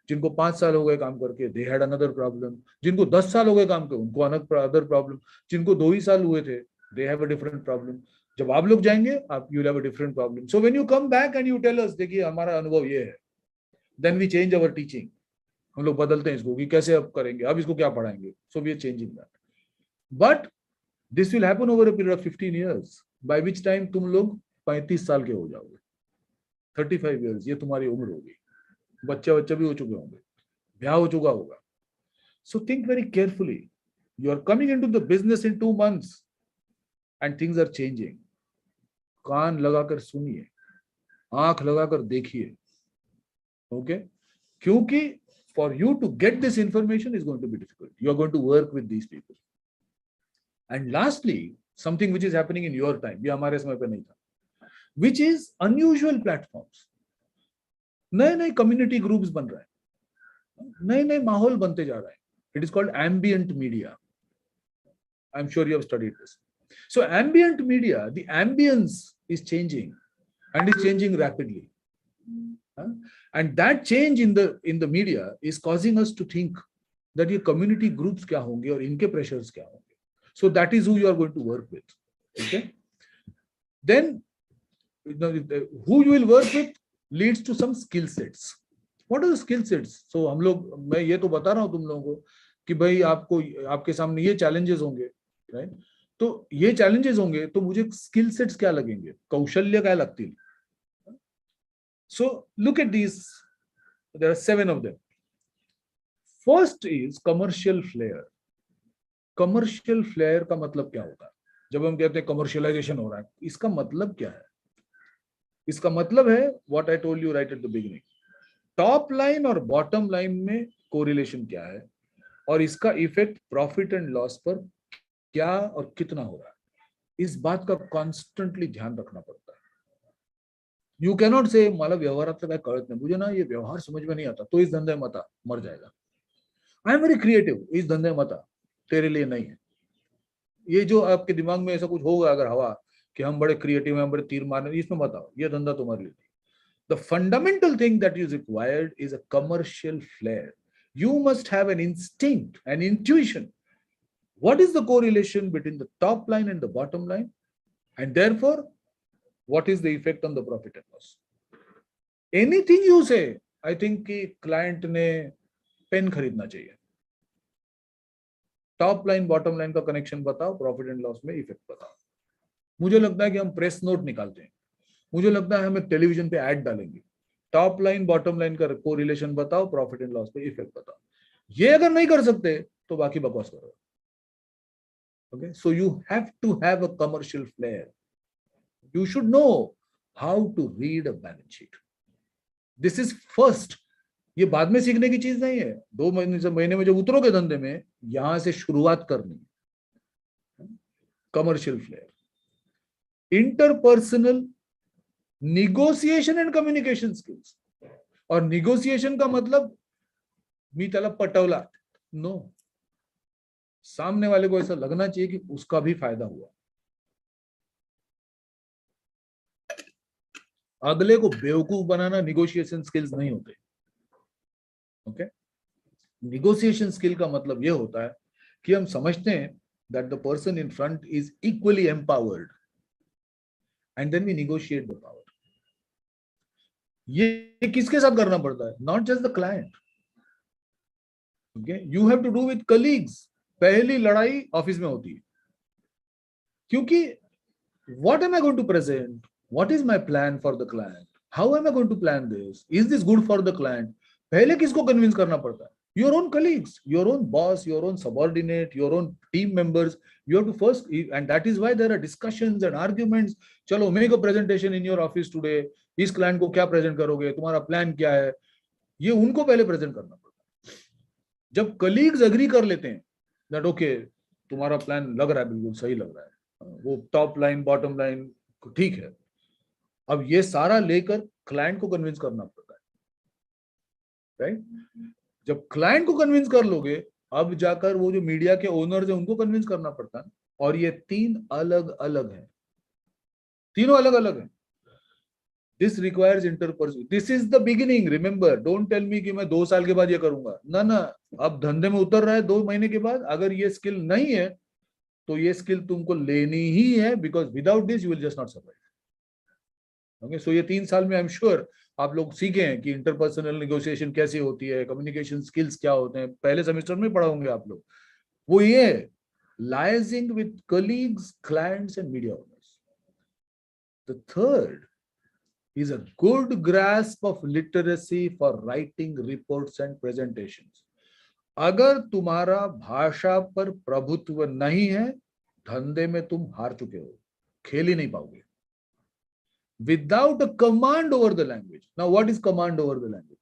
Speaker 2: जिनको 5 साल हो गए काम करके, they had another problem. जिनको 10 साल हो गए काम करके, उनको another problem. जिनको 2 ही साल हुए थे, they have a different problem. जब आप लोग जाएंगे, आप you will have a different problem. So when you come back and you tell us, देखिए हमारा अनुभव ये है, then we change our teaching. हम लोग बदलते हैं इसको कि कैसे अब करेंगे, अब इसको क्या पढ़ाएंगे, so we are changing that. But this will happen over a period of 15 years, by which time तुम लोग 35 साल के हो जाओगे। 35 years ये तुम्हारी उम्र होगी, बच्चा भी हो चुके होंगे, ब्याह हो चुका होगा। So think very carefully, you are coming into the business in 2 months and things are changing. कान लगाकर सुनिए, आंख लगाकर देखिए, ओके? क्योंकि for you to get this information is going to be difficult. You are going to work with these people. And lastly, something which is happening in your time, ये हमारे समय पे नहीं था, which is unusual platforms. नए नए community groups बन रहे हैं, नए नए माहौल बनते जा रहे हैं. It is called ambient media. I'm sure you have studied this. So ambient media, the ambience is changing and is changing rapidly. And that change in the media is causing us to think that ये community groups क्या होंगे और इनके pressures क्या होंगे. So that is who you are going to work with. Okay. Then who you will work with leads to some skill sets. What are the skill sets? So हम लोग, मैं ये तो बता रहा हूँ तुम लोगों को कि भाई आपको, आपके सामने ये challenges होंगे, right? तो ये challenges होंगे तो मुझे skill sets क्या लगेंगे, कौशल्य क्या लगतील. So look at these. There are 7 of them. First is commercial flair. Commercial flair का मतलब क्या होता है? जब हम कहते हैं commercialization हो रहा है, इसका मतलब क्या है? इसका मतलब है what I told you right at the beginning. Top line और bottom line में correlation क्या है और इसका effect profit and loss पर क्या और कितना हो रहा है, इस बात का constantly ध्यान रखना पड़ता है. यू कैनॉट से मला व्यवहारातलं काय कळत नाही, मुझे ना ये व्यवहार समझ में नहीं आता, तो इस धंधे में मत मर जाएगा. आई एम वेरी क्रिएटिव, इस धंधे में मत, तेरे लिए नहीं है. ये जो आपके दिमाग में ऐसा कुछ होगा अगर हवा कि हम बड़े क्रिएटिव हैं, हम बड़े तीर मारने, इसमें मत आओ, ये धंधा तुम्हारे लिए नहीं. The fundamental thing that is required is a commercial flair. You must have an instinct, an intuition. What is the correlation between the top line and the bottom line, and therefore what is the effect on the profit and loss? Anything you say, I think कि client ने pen खरीदना चाहिए. Top line bottom line का connection बताओ, profit and loss में effect बताओ. मुझे लगता है कि हम प्रेस नोट निकालते हैं, मुझे लगता है हमें टेलीविजन पे ऐड डालेंगे. टॉप लाइन बॉटम लाइन का कोरिलेशन बताओ, प्रॉफिट एंड लॉस पे इफेक्ट बताओ. ये अगर नहीं कर सकते तो बाकी बकवास करो. Okay, so you have to have a commercial flair. You should know how to read a balance sheet. This is first. ये बाद में सीखने की चीज नहीं है. 2 महीने में जब उतरोगे धंधे में, यहां से शुरुआत करनी है. Commercial flair, interpersonal negotiation and communication skills. और निगोसिएशन का मतलब मी त्याला पटवला, नो, सामने वाले को ऐसा लगना चाहिए कि उसका भी फायदा हुआ. अगले को बेवकूफ बनाना निगोशिएशन स्किल्स नहीं होते. ओके, निगोशिएशन स्किल का मतलब यह होता है कि हम समझते हैं that the person in front is equally empowered and then we negotiate the power. ये किसके साथ करना पड़ता है? Not just the client. Okay, you have to do with colleagues. पहली लड़ाई ऑफिस में होती है, क्योंकि what am I going to present? What is my plan for the client? How am I going to plan this? Is this good for the client? पहले किसको convince करना पड़ता है? Your own colleagues, your own boss, your own subordinate, your own team members. You have to first, and that is why there are discussions and arguments. चलो, make a presentation in your office today. इस client को क्या present करोगे? तुम्हारा plan क्या है? ये उनको पहले present करना पड़ता है. जब colleagues agree कर लेते हैं that okay, तुम्हारा plan लग रहा है, बिल्कुल सही लग रहा है, वो टॉप लाइन बॉटम लाइन ठीक है, अब ये सारा लेकर क्लाइंट को कन्विंस करना पड़ता है. राइट? जब क्लाइंट को कन्विंस कर लोगे, अब जाकर वो जो मीडिया के ओनर्स हैं उनको कन्विंस करना पड़ता है. और ये 3 अलग अलग हैं, तीनों अलग अलग हैं. This requires interpersonal. This is the beginning. Remember, don't tell me कि मैं 2 साल के बाद ये करूंगा. ना ना, अब धंधे में उतर रहा है 2 महीने के बाद. अगर ये स्किल नहीं है तो ये स्किल तुमको लेनी ही है, because without this you will just not survive. Okay, so ये 3 साल में आई एम श्योर आप लोग सीखे हैं कि इंटरपर्सनल नेगोशिएशन कैसी होती है, कम्युनिकेशन स्किल्स क्या होते हैं, पहले सेमेस्टर में पढ़ा होंगे आप लोग। वो ये है, liaising with colleagues, clients and media owners. The third is a good grasp of literacy for writing reports and presentations. अगर तुम्हारा भाषा पर प्रभुत्व नहीं है, धंधे में तुम हार चुके हो, खेल ही नहीं पाओगे। Without a command over the language. Now what is command over the language?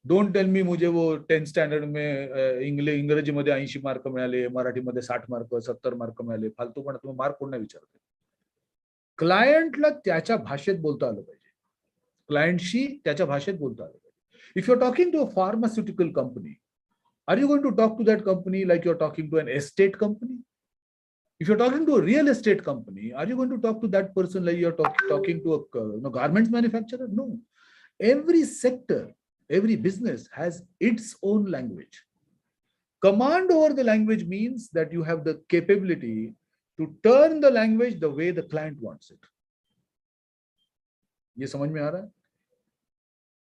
Speaker 2: Don't tell me मुझे वो 10th स्टँडर्ड में इंग्रजीमध्ये 80 मार्क मिळाले, मराठीमध्ये 60 मार्क 70 मार्क मिळाले, फालतूपणा। तुम्ही मार्क कोण नाही विचारते। क्लायंटला त्याच्या भाषेत बोलता आलं पाहिजे, क्लायंटशी त्याच्या भाषेत बोलता आलं पाहिजे। If you are talking to a pharmaceutical company, are you going to talk to that company like you are talking to an estate company? If you're talking to a real estate company, are you going to talk to that person like you're talking to a garments manufacturer? No. Every sector, every business has its own language. Command over the language means that you have the capability to turn the language the way the client wants it. ये समझ में आ रहा है?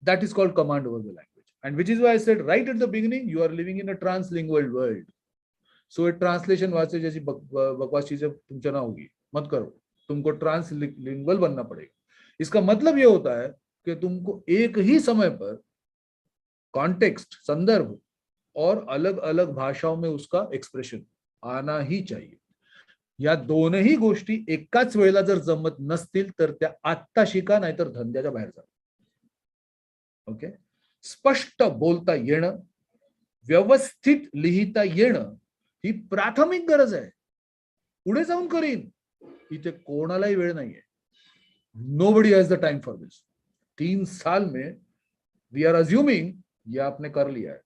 Speaker 2: That is called command over the language. And which is why I said right at the beginning, you are living in a translingual world. So translation वास्ते जैसी बकवास चीजें तुमसे ना होगी, मत करो, तुमको ट्रांसलिंगुअल बनना पड़ेगा। इसका मतलब ये होता है कि तुमको एक ही समय पर कॉन्टेक्स्ट, संदर्भ और अलग अलग भाषाओं में उसका एक्सप्रेशन आना ही चाहिए। या दोनही गोष्टी एकाच वेळेला जर जमत नसतील तर त्या आत्ता शिका, नाहीतर धंद्याच्या बाहेर जा। ओके, स्पष्ट बोलता येणं, व्यवस्थित लिहिता येणं ही प्राथमिक गरज आहे। पुढे जाऊन करीन, इथे कोणालाही वेळ नाहीये। Nobody has the time for this. 3 साल में वी आर अज्यूमिंग ये आपने कर लिया है।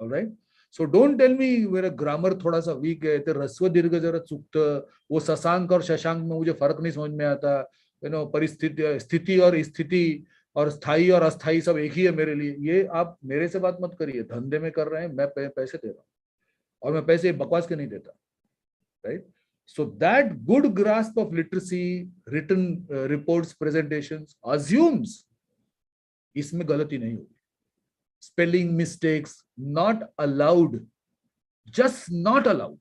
Speaker 2: Alright, so don't tell me मेरा ग्रामर थोड़ा सा वीक है, तो रस्व दीर्घ जरा चुकत, वो शशांक और शशांक में मुझे फर्क नहीं समझ में आता। परिस्थिति, स्थिति और स्थिति और स्थायी और अस्थायी सब एक ही है मेरे लिए। ये आप मेरे से बात मत करिए, धंधे में कर रहे हैं, मैं पैसे दे रहा हूं और मैं पैसे बकवास के नहीं देता। Right, so that good grasp of literacy, written reports, presentations assumes इसमें गलती नहीं होगी। Spelling mistakes not allowed, just not allowed.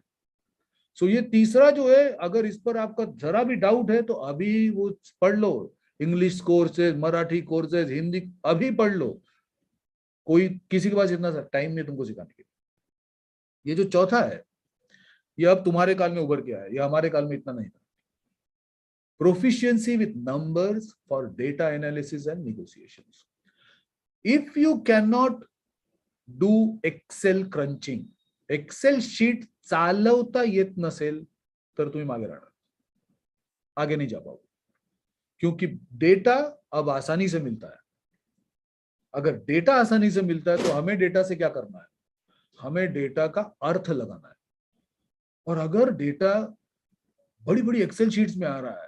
Speaker 2: So ये तीसरा जो है, अगर इस पर आपका जरा भी डाउट है तो अभी वो पढ़ लो, English courses, Marathi courses, Hindi अभी पढ़ लो। कोई किसी के पास इतना टाइम नहीं तुमको सिखाने के। ये जो चौथा है, ये अब तुम्हारे काल में उभर के आया, ये हमारे काल में इतना नहीं था। Proficiency with numbers for data analysis and negotiations. If you can not do Excel crunching, Excel sheet चालवता येत नसेल तर तुम्ही मागे राहणार, आगे नहीं जा पाओगे। क्योंकि डेटा अब आसानी से मिलता है। अगर डेटा आसानी से मिलता है तो हमें डेटा से क्या करना है? हमें डेटा का अर्थ लगाना है। और अगर डेटा बड़ी बड़ी एक्सेल शीट्स में आ रहा है,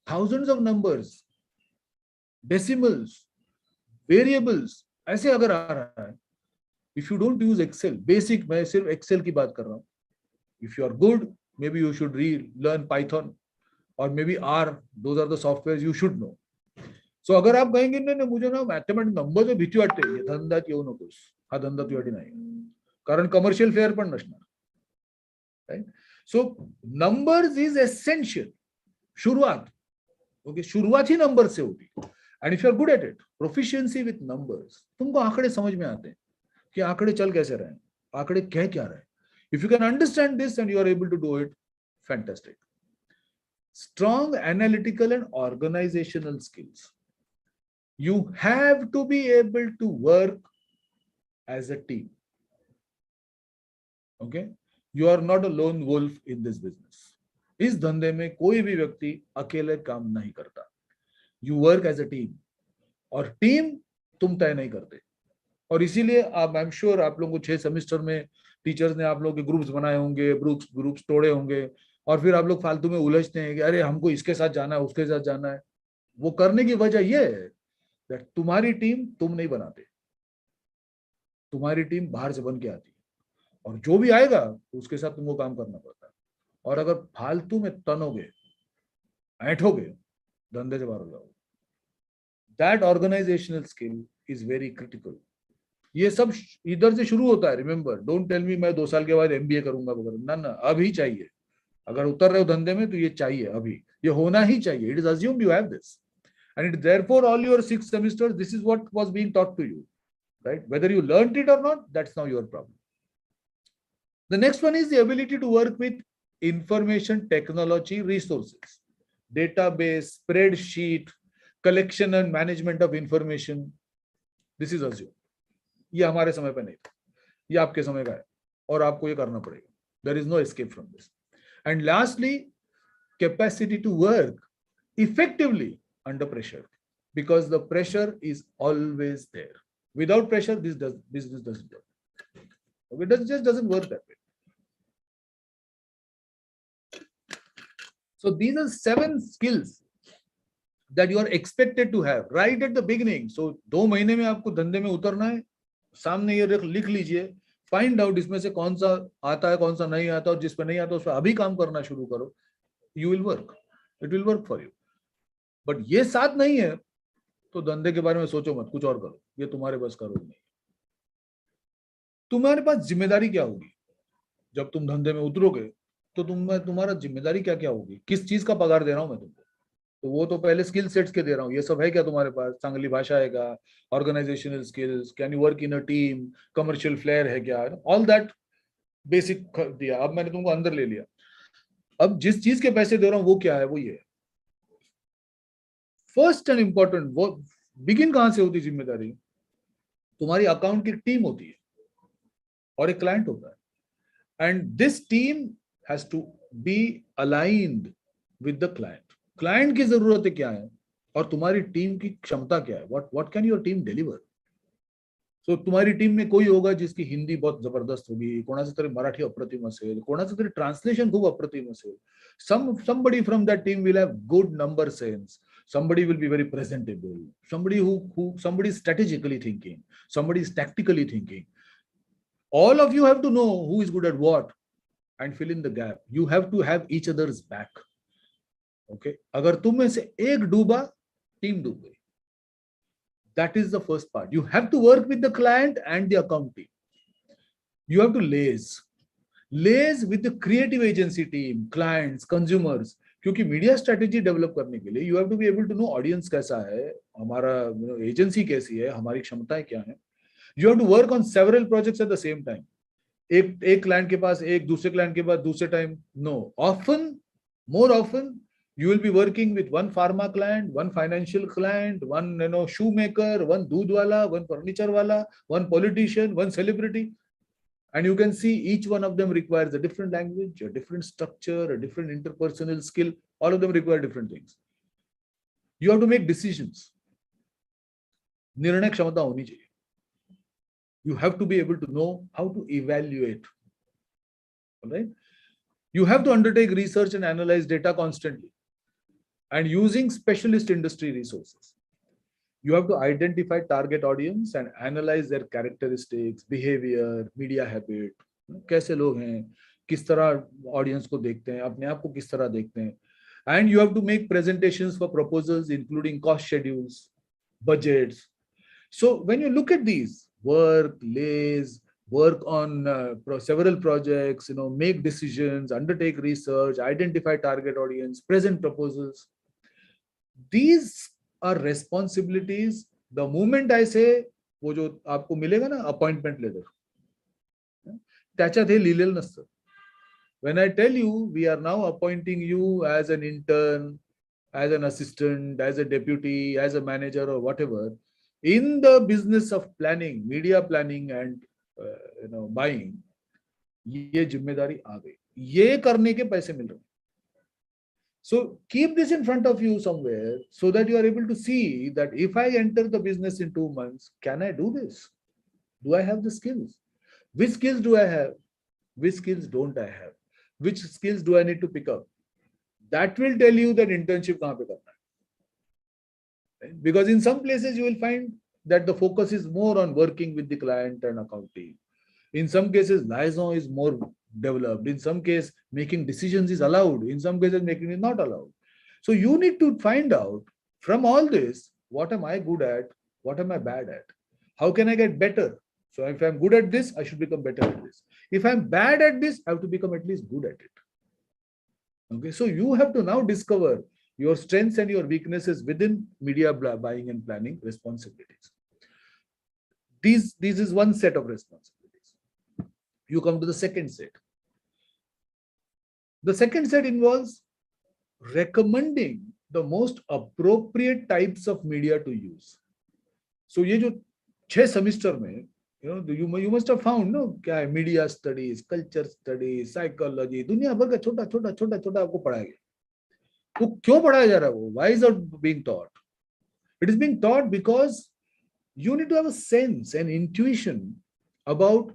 Speaker 2: thousands of numbers, decimals, variables, ऐसे अगर आ रहा है, if you don't use Excel, basic, मैं सिर्फ एक्सेल की बात कर रहा हूं, if you are good, maybe you should learn Python और maybe R, those are the software you should know. So अगर आप कहेंगे नाही मुझे ना मॅथमॅटिक्स नंबरचं भीती वाटते, धंद्यात येऊ नकोस, हा धंदा तुझ्यासाठी नाही, कारण कमर्शियल फेअर पण नसणार। Right, so numbers is essential. शुरुआत, ओके, शुरुआत ही नंबर से होती। And if you are good at it, proficiency with numbers, तुमको आंकड़े समझ में आते हैं कि आंकड़े चल कैसे रहे हैं, आंकड़े कह क्या रहे हैं। If you can understand this and you are able to do it, fantastic. Strong analytical and organizational skills. You have to be able to work as a team. Okay, you are not a lone wolf in this business. इस धंधे में कोई भी व्यक्ति अकेले काम नहीं करता। You work as a team, और टीम तुम तय नहीं करते। और इसीलिए आप, आई एम श्योर आप लोगों को 6 सेमेस्टर में टीचर्स ने आप लोगों के ग्रुप्स बनाए होंगे, ग्रुप्स तोड़े होंगे, और फिर आप लोग फालतू में उलझते हैं कि अरे हमको इसके साथ जाना है, उसके साथ जाना है। वो करने की वजह यह है कि तुम्हारी टीम तुम नहीं बनाते, तुम्हारी टीम बाहर से बन के आती है, और जो भी आएगा उसके साथ तुमको काम करना पड़ता है। और अगर फालतू में तनोगे, ऐठोगे, धंधे से बाहर हो जाओगे. That organizational skill is very critical. ये सब इधर से शुरू होता है. रिमेंबर, डोंट टेल मी मैं 2 साल के बाद एमबीए करूंगा वगैरह. ना ना, अभी चाहिए. अगर उतर रहे हो धंधे में तो ये चाहिए अभी, ये होना ही चाहिए. It is assumed you have this, and it, therefore all your 6 semesters this is what was being taught to you, right? Whether you learned it or not, that's now your problem. The next one is the ability to work with information technology resources, database, spreadsheet, collection and management of information. This is assumed. ये हमारे समय पे नहीं था, ये आपके समय का है और आपको ये करना पड़ेगा. There is no escape from this. And lastly, capacity to work effectively under pressure, because the pressure is always there. Without pressure, business doesn't work. It just doesn't work that way. So these are 7 skills that you are expected to have right at the beginning. So 2 महीने में आपको धंधे में उतरना है. सामने ये लिख लीजिए, फाइंड आउट इसमें से कौन सा आता है, कौन सा नहीं आता, और जिस पे नहीं आता उस पर अभी काम करना शुरू करो. You will work. It will work for you. But ये साथ नहीं है तो धंधे के बारे में सोचो मत, कुछ और करो. ये तुम्हारे बस का रोल नहीं. तुम्हारे पास जिम्मेदारी क्या होगी जब तुम धंधे में उतरोगे? तो तुम्हारा जिम्मेदारी क्या क्या होगी? किस चीज का पगार दे रहा हूं मैं तुमको? तो वो तो पहले स्किल सेट्स के दे रहा हूँ. ये सब है क्या तुम्हारे पास? चांगली भाषा है क्या? Organisational skills, can you work in a team, commercial flair है क्या? ऑल दैट बेसिक दिया. अब मैंने तुमको अंदर ले लिया. अब जिस चीज के पैसे दे रहा हूँ वो क्या है? वो ये है. फर्स्ट एंड इंपॉर्टेंट, वो बिगिन कहां से होती जिम्मेदारी? तुम्हारी अकाउंट की टीम होती है और एक क्लाइंट होता है. And this team has to be aligned with the client. Client की जरूरतें क्या है और तुम्हारी टीम की क्षमता क्या है? What can your team deliver? So तुम्हारी टीम में कोई होगा जिसकी हिंदी बहुत जबरदस्त होगी, कोणाचं तरी मराठी अप्रतिम असेल, कोणाचं तरी ट्रान्सलेशन खूप अप्रतिम असेल. Somebody from that team will have good number sense. Somebody will be very presentable. Somebody is strategically thinking. Somebody is tactically thinking. All of you have to know who is good at what and fill in the gap. You have to have each other's back. Okay? अगर तुम में से एक डूबा, team डूब गई. That is the first part. You have to work with the client and the account team. You have to liaise with the creative agency team, clients, consumers. क्योंकि media strategy develop करने के लिए you have to be able to know audience कैसा है, हमारा agency कैसी है, हमारी क्षमताएं क्या है. You have to work on several projects at the same time. एक क्लाइंट के पास एक, दूसरे क्लाइंट के पास दूसरे time. No. More often, you will be working with one pharma client, one financial client, one shoemaker, one doodwala, one furniture wala, one politician, one celebrity. And you can see each one of them requires a different language, a different structure, a different interpersonal skill. All of them require different things. You have to make decisions. निर्णय क्षमता होनी चाहिए. You have to be able to know how to evaluate. All right? You have to undertake research and analyze data constantly. And using specialist industry resources. You have to identify target audience and analyze their characteristics, behavior, media habit. कैसे लोग हैं, किस तरह audience को देखते हैं, अपने आप को किस तरह देखते हैं. And you have to make presentations for proposals, including cost schedules, budgets. So when you look at these, work on several projects, make decisions, undertake research, identify target audience, present proposals. These are responsibilities. The moment I say, वो जो आपको मिलेगा ना appointment letter, त्याच्यात हे लिहिलेलं नसतं. When I tell you we are now appointing you as an intern, as an assistant, as a deputy, as a manager or whatever, in the business of planning, media planning and buying, ये जिम्मेदारी आ गई. ये करने के पैसे मिल रहे हैं. So keep this in front of you somewhere so that you are able to see that if I enter the business in 2 months, can I do this? Do I have the skills? Which skills do I have? Which skills don't I have? Which skills do I need to pick up? That will tell you that internship kahan pe karna hai. Because in some places you will find that the focus is more on working with the client and account team. In some cases, liaison is more developed. In some cases, making decisions is allowed. In some cases, making is not allowed. So you need to find out from all this, what am I good at? What am I bad at? How can I get better? So if I'm good at this, I should become better at this. If I'm bad at this, I have to become at least good at it. Okay, so you have to now discover your strengths and your weaknesses within media buying and planning responsibilities. This is one set of responsibilities. You come to the second set. The second set involves recommending the most appropriate types of media to use. So ये जो 6 semester में, you must have found no क्या है, media studies, culture studies, psychology, दुनिया भर का छोटा छोटा छोटा छोटा आपको पढ़ाया गया. तो क्यों पढ़ाया जा रहा है वो? Why is it being taught? It is being taught because you need to have a sense and intuition about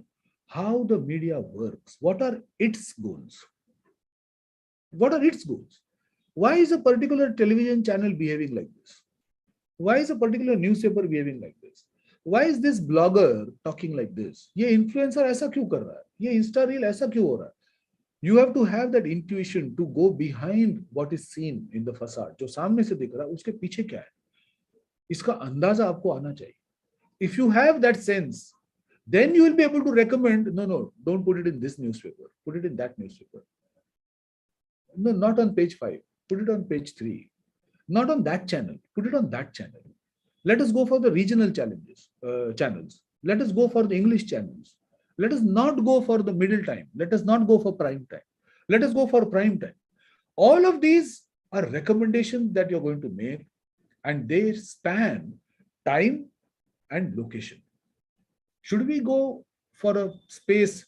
Speaker 2: how the media works. What are its goals? What are its goals? Why is a particular television channel behaving like this? Why is a particular newspaper behaving like this? Why is this blogger talking like this? ये influencer ऐसा क्यों कर रहा है? ये Insta reel ऐसा क्यों हो रहा है? You have to have that intuition to go behind what is seen in the facade. जो सामने से दिख रहा है, उसके पीछे क्या है? इसका अंदाजा आपको आना चाहिए. If you have that sense, then you will be able to recommend, no, don't put it in this newspaper. Put it in that newspaper. No, not on page 5. Put it on page 3. Not on that channel. Put it on that channel. Let us go for the regional channels. Let us go for the English channels. Let us not go for the middle time. Let us not go for prime time. Let us go for prime time. All of these are recommendations that you're going to make, and they span time and location. Should we go for a space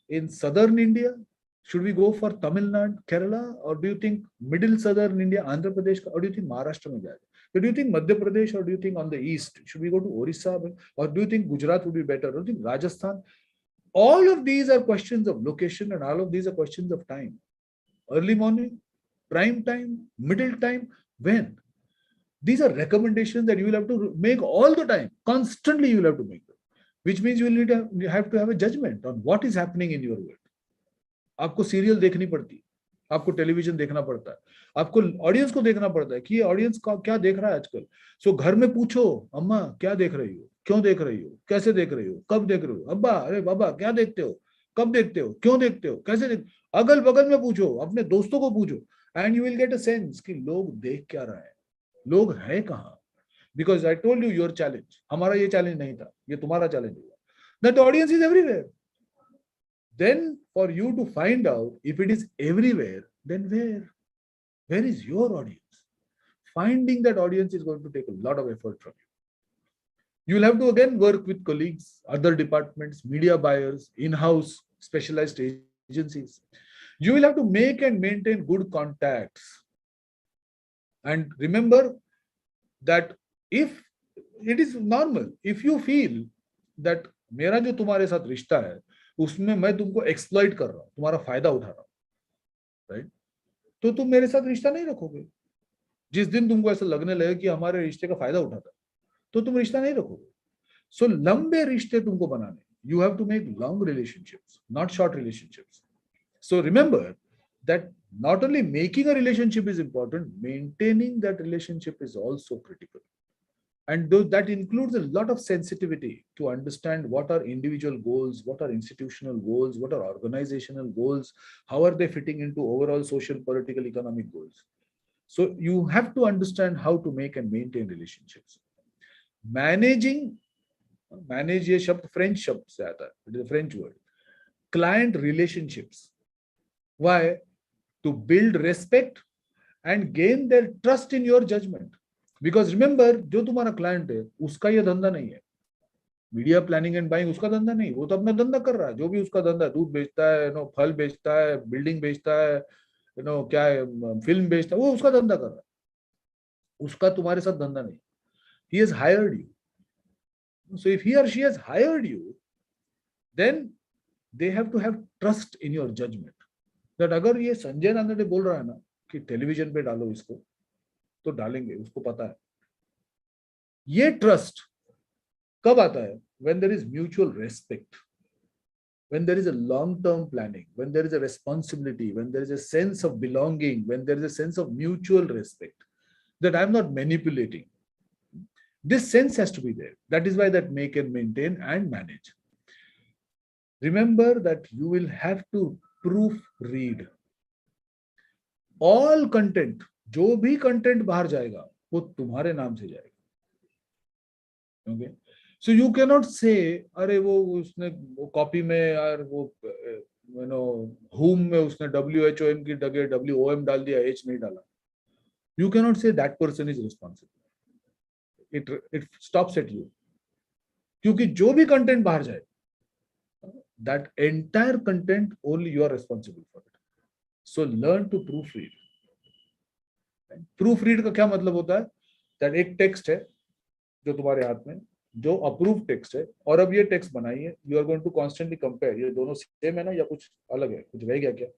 Speaker 2: in southern India? Should we go for Tamil Nadu, Kerala, or do you think middle southern India, Andhra Pradesh, or do you think Maharashtra mein jayega? So do you think Madhya Pradesh, or do you think on the east? Should we go to Orissa, or do you think Gujarat would be better? Or do you think Rajasthan? All of these are questions of location, and all of these are questions of time. Early morning, prime time, middle time, when? These are recommendations that you will have to make all the time. Constantly you will have to make them. Which means you will have to have a judgment on what is happening in your world. आपको serial देखनी पड़ती है, आपको television देखना पड़ता है, आपको audience को देखना पड़ता है कि ये ऑडियंस क्या देख रहा है आजकल. सो घर में पूछो, अम्मा क्या देख रही हो, क्यों देख रही हो, कैसे देख रही हो, कब देख रही हो, अब्बा अरे बाबा क्या देखते हो, कब देखते हो, क्यों देखते हो, कैसे देखते हो. अगल बगल में पूछो, अपने दोस्तों को पूछो, and you will get a sense कि लोग देख क्या रहे हैं, लोग हैं कहाँ. Because I told you your challenge, हमारा ये चैलेंज नहीं था, ये तुम्हारा चैलेंज होगा. That audience is everywhere. Then for you to find out if it is everywhere, then where is your audience? Finding that audience is going to take a lot of effort from you. You will have to again work with colleagues, other departments, media buyers, in-house specialized agencies. You will have to make and maintain good contacts. And remember that if it is normal, if you feel that मेरा जो तुम्हारे साथ रिश्ता है उसमें मैं तुमको exploit कर रहा हूं, तुम्हारा फायदा उठा रहा हूं, राइट, तो तुम मेरे साथ रिश्ता नहीं रखोगे. जिस दिन तुमको ऐसा लगने लगे कि हमारे रिश्ते का फायदा उठाता है, तो तुम रिश्ता नहीं रखोगे. सो लंबे रिश्ते तुमको बनाने, you have to make long relationships, not short relationships. So remember that not only making a relationship is important, maintaining that relationship is also critical. And that includes a lot of sensitivity to understand what are individual goals, what are institutional goals, what are organizational goals, how are they fitting into overall social, political, economic goals. So you have to understand how to make and maintain relationships. Manage ये शब्द French शब्द से आता है, it is a French word. Client relationships. Why? To build respect and gain their trust in your judgment. Because remember, जो तुम्हारा client है उसका ये धंधा नहीं है, मीडिया प्लानिंग एंड बाइंग उसका धंधा नहीं, वो तो अपना धंधा कर रहा है, जो भी उसका धंधा है, दूध बेचता है, फल बेचता है, बिल्डिंग बेचता है, क्या है, फिल्म बेचता है, वो उसका धंधा कर रहा है, उसका तुम्हारे साथ धंधा नहीं. He has hired you. So if he or she has hired you, then they have to have trust in your judgment. That अगर ये संजय रानडे बोल रहा है ना कि टेलीविजन पे डालो इसको, तो डालेंगे, उसको पता है. ये ट्रस्ट कब आता है? When there is mutual respect. when there is a long-term planning, when there is a responsibility, when there is a sense of belonging, when there is a sense of mutual respect, that I'm not manipulating. This sense has to be there. That is why that make and maintain and manage. Remember that you will have to proofread all content. जो भी content बाहर जाएगा वो तुम्हारे नाम से जाएगा. Okay. So you cannot say, अरे वो उसने वो कॉपी में यार वो whom में उसने WHOM की जगह WOM डाल दिया, H नहीं डाला. You cannot say that person is responsible. It stops at you. क्योंकि जो भी content बाहर जाए, that entire content only you are responsible for it. So learn to proofread. Proofread का क्या मतलब होता है? That एक text है जो तुम्हारे हाथ में, जो अप्रूव टेक्स्ट है, और अब ये टेक्स्ट बनाई है, you are going to constantly compare, ये दोनों सेम है ना या कुछ अलग है, कुछ रह गया क्या?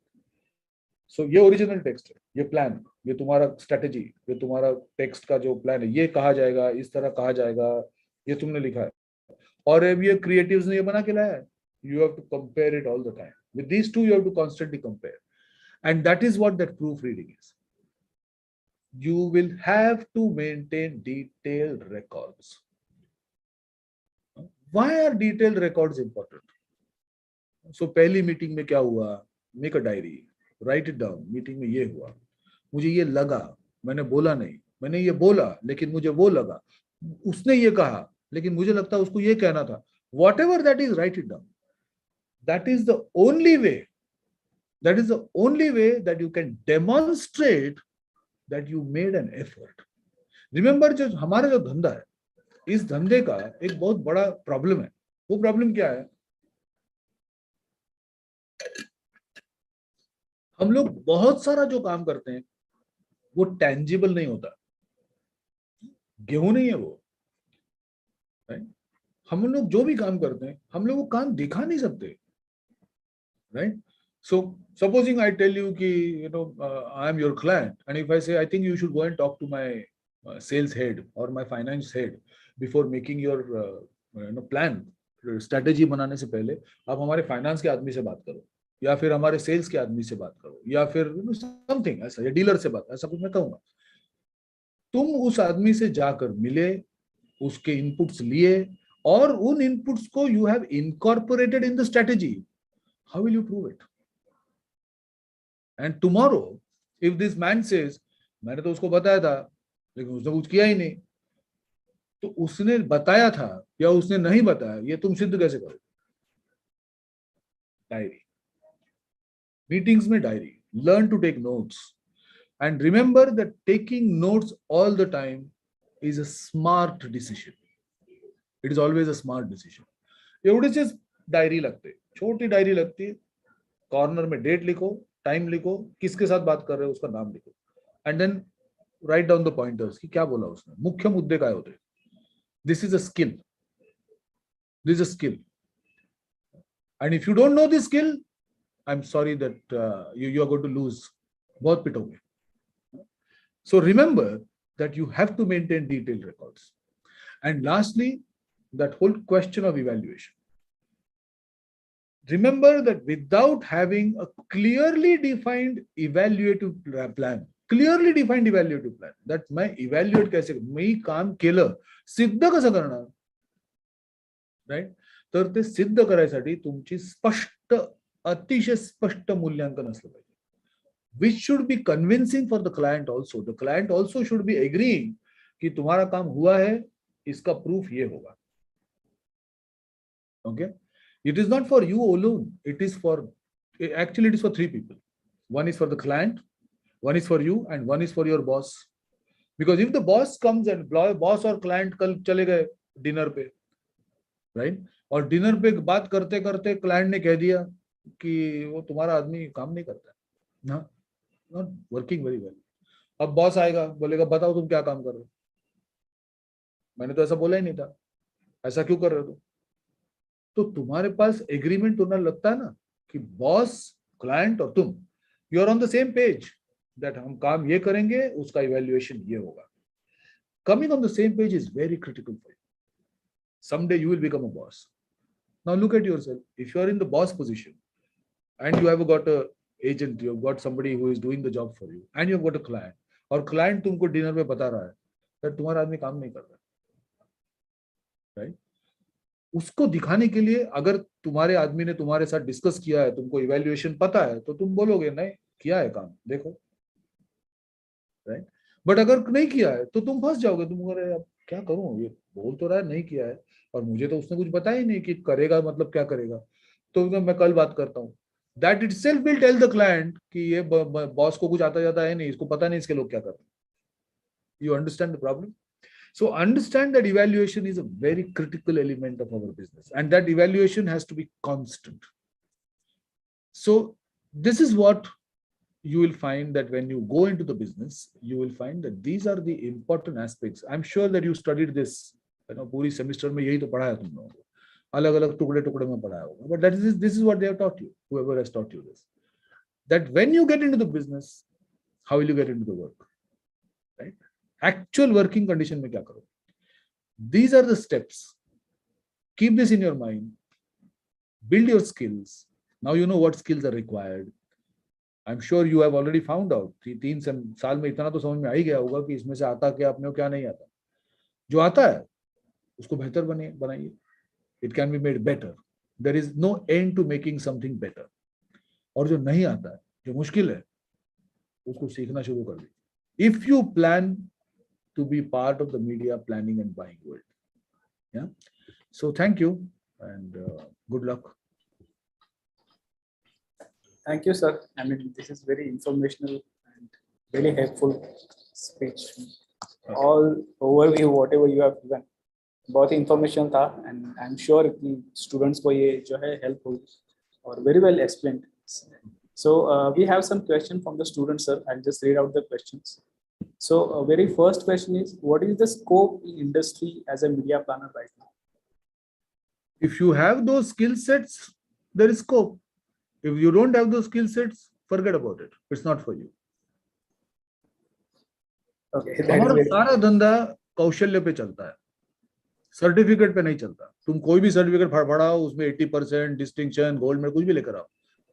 Speaker 2: सो ये ओरिजिनल टेक्स्ट है, ये प्लान, ये तुम्हारा स्ट्रेटेजी, ये तुम्हारा टेक्स्ट का जो प्लान है, ये कहा जाएगा, इस तरह कहा जाएगा, ये तुमने लिखा है, और अब ये क्रिएटिव्स ने ये बना के लाया है. You have to compare it all the time. With these two, you have to constantly compare. And that is what that proofreading is. You will have to maintain detailed records. Why are detailed records important? So पहली meeting में क्या हुआ? Make a diary. Write it down. Meeting में ये हुआ, मुझे ये लगा, मैंने बोला नहीं, मैंने ये बोला लेकिन मुझे वो लगा, उसने ये कहा लेकिन मुझे लगता है उसको ये कहना था. Whatever that is, write it down. That is the only way. That is the only way that you can demonstrate that you made an effort. Remember, जो हमारा जो धंधा है, इस धंधे का एक बहुत बड़ा प्रॉब्लम है. वो प्रॉब्लम क्या है? हम लोग बहुत सारा जो काम करते हैं वो टेंजिबल नहीं होता. गेहूं नहीं है वो, राइट? हम लोग जो भी काम करते हैं हम लोग वो काम दिखा नहीं सकते, right? So supposing I tell you कि I am your client, and if I say I think you should go and talk to my sales head or my finance head before making your plan, strategy बनाने से पहले आप हमारे finance के आदमी से बात करो, या फिर हमारे सेल्स के आदमी से बात करो, या फिर समथिंग ऐसा, या डीलर से बात, ऐसा कुछ मैं कहूँगा. तुम उस आदमी से जाकर मिले, उसके इनपुट्स लिए, और उन इनपुट्स को you have incorporated in the strategy. How will you prove it? And tomorrow, if this man says, मैंने तो उसको बताया था लेकिन उसने कुछ किया ही नहीं, तो उसने बताया था या उसने नहीं बताया, ये तुम सिद्ध कैसे करोगे? डायरी, मीटिंग्स में diary. Learn to take notes, and remember that taking notes all the time is a smart decision. It is always a smart decision. एवढे से डायरी लगते, छोटी डायरी लगती है, कॉर्नर में डेट लिखो, टाइम लिखो, किसके साथ बात कर रहे हो उसका नाम लिखो, and then write down the pointers कि क्या बोला उसने, मुख्य मुद्दे क्या होते हैं. This is a skill. This is a skill. And if you don't know this skill, I am sorry that you are going to lose. बहुत पिटोगे. So remember that you have to maintain detailed records. And lastly, that whole question of evaluation. Remember that without having a clearly defined evaluative plan, that मैं evaluate कैसे, मी काम केलं सिद्ध कसं करणार, right? तर ते सिद्ध करायसाठी तुमची स्पष्ट, अतिशय स्पष्ट मूल्यांकन असलं पाहिजे, which should be convincing for the client also. The client also should be agreeing कि तुम्हारा काम हुआ है, इसका प्रूफ ये होगा. Okay? It is not for you alone. It is for three people. One is for the client, one is for you, and one is for your boss. Because if the boss comes and boss और client कल चले गए dinner पे, right? और dinner पे बात करते करते client ने कह दिया कि वो तुम्हारा आदमी काम नहीं करता है, not working very well. अब बॉस आएगा, बोलेगा बताओ तुम क्या काम कर रहे हो, मैंने तो ऐसा बोला ही नहीं था, ऐसा क्यों कर रहे हो? तो तुम्हारे पास एग्रीमेंट होना लगता है ना कि बॉस, क्लाइंट और तुम, you are on the same page that हम काम ये करेंगे, उसका इवैल्यूएशन ये होगा. Coming on the same page is very critical for you. Someday you will become a boss. Now look at yourself. If you are in the boss position and you have got a agent, you have got somebody who is doing the job for you, and you have got a client, और client तुमको dinner में बता रहा है कि तुम्हारा आदमी काम नहीं कर रहा, राइट? उसको दिखाने के लिए अगर तुम्हारे आदमी ने तुम्हारे साथ डिस्कस किया है, तुमको इवैल्यूएशन पता है, तो तुम बोलोगे नहीं किया है काम, देखो, राइट? बट अगर नहीं किया है तो तुम फंस जाओगे, तुम बोलोगे अब क्या करूं, ये बोल तो रहा है नहीं किया है और मुझे तो उसने कुछ बताया ही नहीं कि करेगा मतलब क्या करेगा, तो मैं कल बात करता हूँ. That itself will tell the client कि ये बॉस को कुछ आता जाता है नहीं, इसको पता नहीं इसके लोग क्या करते हैं. You understand the problem? So understand that evaluation is a very critical element of our business, and that evaluation has to be constant. So this is what you will find, that when you go into the business, you will find that these are the important aspects. I'm sure that you studied this, पूरी semester में यही तो पढ़ाया तुम लोगों को, अलग अलग टुकड़े टुकड़े में पढ़ाया होगा, but this is what they have taught you, whoever has taught you this, that when you get into the business, how will you get into the work, right? Actual working condition में क्या करो? These are the steps. Keep this in your mind. Build your skills. Now you know what skills are required. I'm sure you have already found out. 3 साल में इतना तो समझ में आ ही गया होगा कि इसमें से आता क्या अपने को क्या नहीं आता. जो आता है उसको बेहतर बनाइए. It can be made better. There is no end to making something better. और जो नहीं आता है, जो मुश्किल है, उसको सीखना शुरू कर दीजिए. If you plan to be part of the media planning and buying world. Yeah. So thank you and good luck.
Speaker 1: Thank you, sir. I mean, this is very informational and very helpful speech. All overview, whatever you have given, बहुत information था, and I'm sure कि students को ये जो है help होगी, और very well explained. So we have some question from the students, sir. I'll just read out the questions. So very first question is, what is the scope in industry as a media planner right now?
Speaker 2: If you have those skill sets, there is scope. If you don't have those skill sets, forget about it. It's not for you.
Speaker 1: Okay.
Speaker 2: हमारा सारा धंधा कौशल्य पे चलता है, certificate पे नहीं चलता. तुम कोई भी सर्टिफिकेट फड़फड़ाओ, उसमें 80% डिस्टिंक्शन, गोल्ड में कुछ भी लेकर आओ,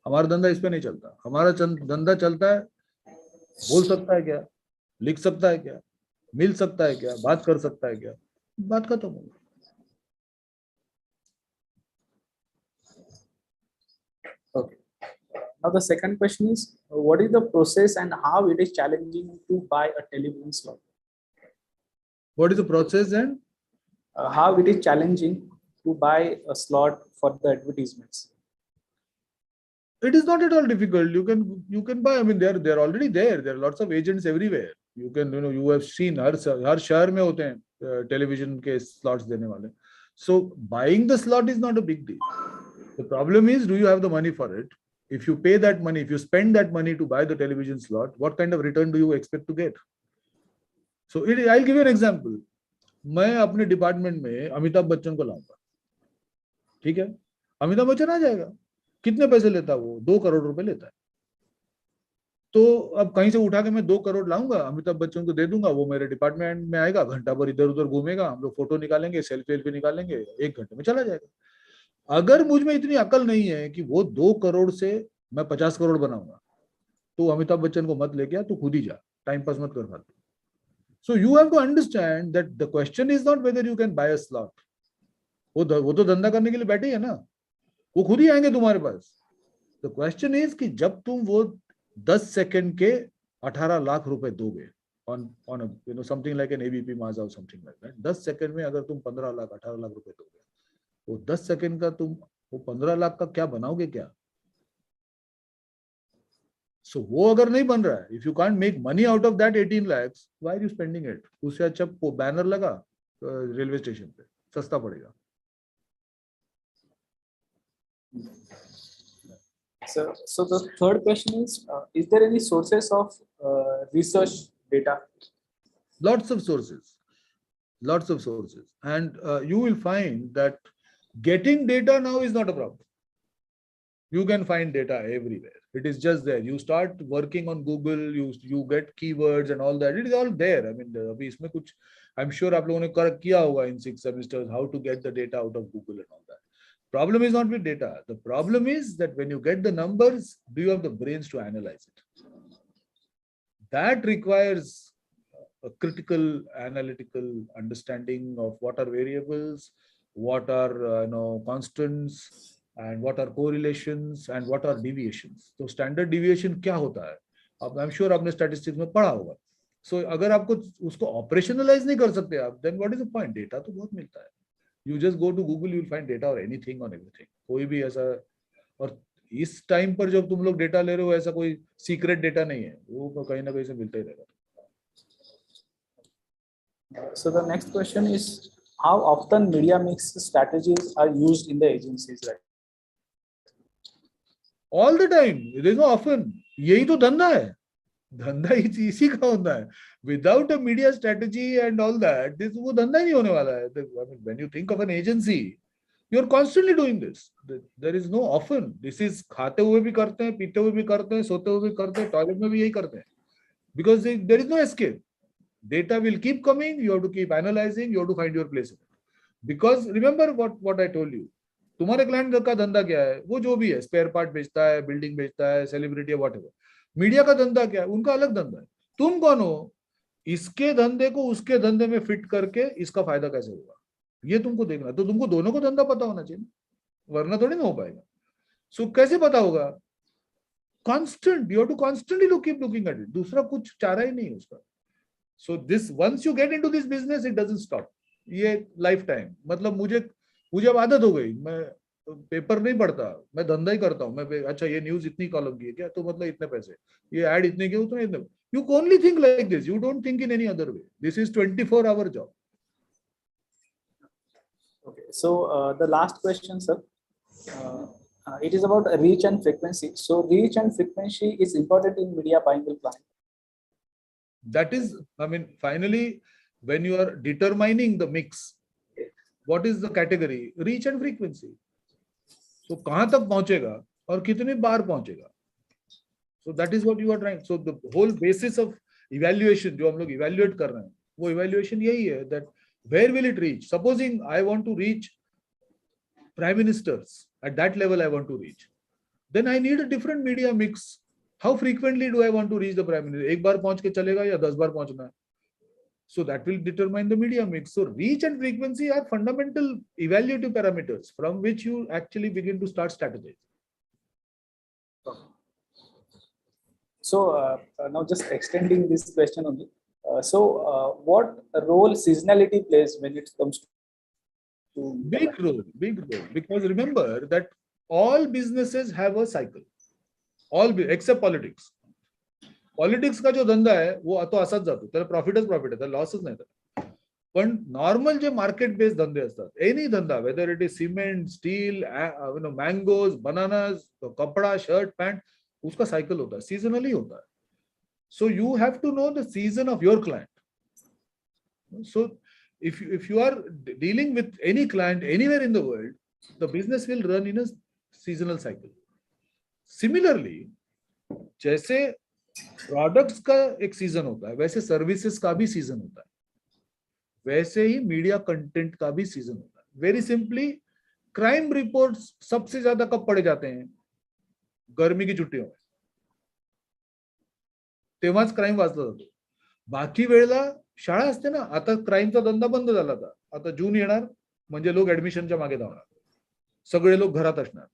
Speaker 2: हमारा धंधा इस पे नहीं चलता. हमारा धंधा चलता है, बोल सकता है क्या, लिख सकता है क्या, मिल सकता है क्या, बात कर सकता है क्या, बात खत्म हो.
Speaker 1: Okay. Now the second question is, what is the process and how it is challenging to buy a television slot?
Speaker 2: What is the process and
Speaker 1: how it is challenging to buy a slot for the advertisements?
Speaker 2: It is not at all difficult. You can buy. I mean, they're already there. There are lots of agents everywhere. You can, you have seen हर शहर में होते हैं television के slots देने वाले. So buying the slot is not a big deal. The problem is, do you have the money for it? If you pay that money, if you spend that money to buy the television slot, what kind of return do you expect to get? So I'll give you an example. मैं अपने department में अमिताभ बच्चन को लाऊंगा, ठीक है? अमिताभ बच्चन आ जाएगा. कितने पैसे लेता है वो? 2 करोड़ रुपए लेता है. तो अब कहीं से उठा के मैं 2 करोड़ लाऊंगा, अमिताभ बच्चन को दे दूंगा, वो मेरे डिपार्टमेंट में आएगा, घंटा भर इधर उधर घूमेगा, हम लोग फोटो निकालेंगे, सेल्फी निकालेंगे, 1 घंटे में चला जाएगा. अगर मुझ में इतनी अकल नहीं है कि वो 2 करोड़ से मैं 50 करोड़ बनाऊंगा, तो अमिताभ बच्चन को मत लेके आ, तू खुद ही जा, टाइम पास मत कर फालतू. So you have to understand that the question is not whether you can buy a slot. वो तो धंधा करने के लिए बैठे हैं ना, वो खुद ही आएंगे तुम्हारे पास. The question is कि जब तुम वो 10 सेकंड के 18 लाख रुपए दोगे on a something like an ABP Mazda or something like that, 10 second में अगर तुम 15 लाख 18 लाख रुपए दोगे, वो 10 सेकंड का तुम वो 15 लाख का क्या बनाओगे क्या? So वो अगर नहीं बन रहा है, if you can't make money out of that 18 lakhs, why are you spending it? उससे अच्छा बैनर लगा रेलवे स्टेशन पे, सस्ता पड़ेगा.
Speaker 1: So the third question is there any sources of research data?
Speaker 2: Lots of sources, and you will find that getting data now is not a problem. You can find data everywhere. It is just there. You start working on Google, you get keywords and all that. It is all there. I mean, अभी इसमें कुछ, I'm sure आप लोगों ने किया होगा in 6 semesters how to get the data out of Google and all that. Problem is not with data. The problem is that when you get the numbers, do you have the brains to analyze it? That requires a critical analytical understanding of what are variables, what are constants, and what are correlations, and what are deviations. So standard deviation क्या होता है? अब I'm sure आपने statistics में पढ़ा होगा. So अगर आपको उसको operationalize नहीं कर सकते आप, then what is the point? Data तो बहुत मिलता है. You just go to Google, you will find data or anything on everything. कोई भी ऐसा, और इस टाइम पर जब तुम लोग डेटा ले रहे हो ऐसा कोई सीक्रेट डेटा नहीं है, वो कहीं ना कहीं से मिलता ही रहेगा.
Speaker 1: So the next question is, how often media mix strategies are used in the agencies, right?
Speaker 2: All the time. There is no often. यही तो धंधा है. धंधा इसी का होता है. Without a media strategy and all that, this वो धंधा ही नहीं होने वाला है. I mean, when you think of an agency, you're constantly doing this. There is no often. This is खाते हुए भी करते हैं, पीते हुए भी करते हैं, सोते हुए भी करते हैं, टॉयलेट में भी यही करते हैं. Because there is no escape. Data will keep coming. You have to keep analyzing. You have to find your place in it. Because remember what I told you. तुम्हारे क्लाइंट का धंधा क्या है? वो जो भी है, स्पेयर पार्ट बेचता है, बिल्डिंग बेचता है, सेलिब्रिटी है, व्हाटएवर. मीडिया का धंधा क्या है? उनका अलग धंधा है. तुम कौन हो? इसके धंधे को उसके धंधे में फिट करके इसका फायदा कैसे होगा, ये तुमको देखना. तो तुमको दोनों को धंधा पता होना चाहिए, वरना थोड़ी ना हो पाएगा. सो कैसे पता होगा? Constant. You have to constantly keep looking at it. दूसरा कुछ चारा ही नहीं है उसका. So this once you get into this business, it doesn't stop. ये लाइफ टाइम. मतलब मुझे अब आदत हो गई, मैं पेपर नहीं पढ़ता, मैं धंधा ही करता हूँ. मैं अच्छा ये न्यूज इतनी कॉलम की है क्या, तो मतलब इतने पैसे, ये ऐड इतने के, उतने इतने. You only think like this. You don't think in any other way. This is 24-hour job.
Speaker 1: Okay, so the last question, sir, it is about reach and frequency. So reach and frequency is important in media buying with client.
Speaker 2: That is, I mean, finally, when you are determining the mix, what is the category? Reach and frequency. So कहाँ तक पहुँचेगा और कितनी बार पहुँचेगा. So that is what you are trying. So the whole basis of evaluation जो हम लोग evaluate कर रहे हैं, वो evaluation यही है, that where will it reach? Supposing I want to reach prime ministers, at that level I want to reach, then I need a different media mix. How frequently do I want to reach the prime minister? एक बार पहुँच के चलेगा या 10 बार पहुँचना है? So that will determine the media mix. So reach and frequency are fundamental evaluative parameters from which you actually begin to start strategizing.
Speaker 1: So now just extending this question only. What role seasonality plays when it comes to
Speaker 2: Big role. Because remember that all businesses have a cycle. All except politics. Politics का जो धंदा आहे वो तो असाच जातो, त्याला प्रॉफिटच profit आहे, त्याला लॉसच नाही. पण नॉर्मल जे मार्केट बेस्ड धंदे असतात, एनी धंदा, whether it is cement, steel, mangoes, bananas, कपड़ा, शर्ट, पैंट, उसका साइकिल होता है, सीजनली होता है. So you have to know the season of your client. So if you are dealing with any client anywhere in the world, the business will run in a seasonal cycle. Similarly, जैसे products का एक season होता है, वैसे services का भी season होता है, वैसे ही मीडिया कंटेंट का भी सीजन होता है. वेरी सिंपली, क्राइम रिपोर्ट्स सबसे ज्यादा कब पड़े जाते हैं? गर्मी की छुट्टियों में. तेव्हाच क्राइम वाचला जातो. बाकी वेळेला शाळा असते ना. आता क्राईमचा धंदा बंद झाला होता. आता जून येणार म्हणजे लोक ऍडमिशनच्या मागे धावणार, सगळे लोक घरात असणार.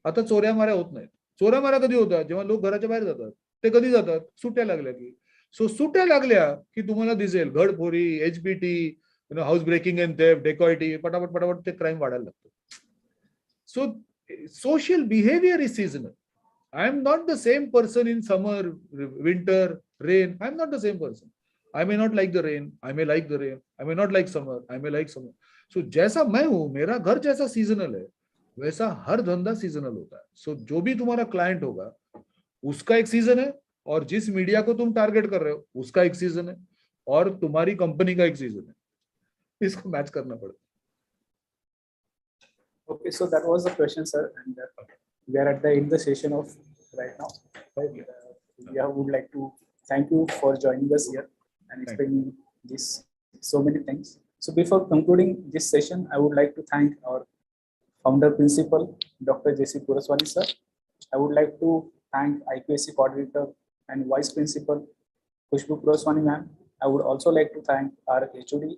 Speaker 2: आता चोऱ्या माऱ्या होत नाहीत. चोऱ्या माऱ्या कधी होतात? जेव्हा लोक घराच्या बाहेर जातात. ते कधी जातात? सुट्ट्या लागल्या की. सो सुट्ट्या लागल्या की तुम्हाला दिसेल घडफोरी, HBT, house breaking and theft, dacoity, पटापट ते क्राईम वाढायला लागतं. So social behaviour is seasonal. I am not the same person in summer, winter, rain. I am not the same person. I may not like the rain. I may like the rain. I may not like summer. I may like summer. So जैसा मैं हूं, मेरा घर जैसा seasonal है, वैसा हर धंधा seasonal होता है. सो जो भी तुम्हारा क्लाइंट होगा उसका एक सीजन है, और जिस मीडिया को तुम टारगेट कर रहे हो उसका एक सीजन है, और तुम्हारी कंपनी का एक सीजन है. इसको मैच करना पड़ेगा.
Speaker 1: Okay, so that was the question, sir, and we are at the end of the session of right now.
Speaker 2: Okay.
Speaker 1: We would like to thank you for joining us here and explaining so many things. So before concluding this session, I would like to thank our founder principal, Dr. J.C. Puraswani sir. I would like to thank IQAC coordinator and vice principal, Khushbu Puraswani ma'am. I would also like to thank our HOD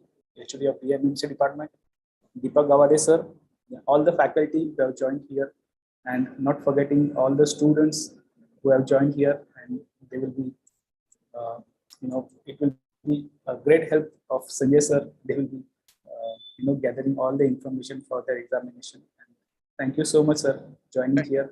Speaker 1: of BMMC department, Deepak Gawade sir, all the faculty who have joined here, and not forgetting all the students who have joined here, and they will be, it will be a great help of Sanjay sir. They will be, gathering all the information for their examination. And thank you so much, sir, joining here.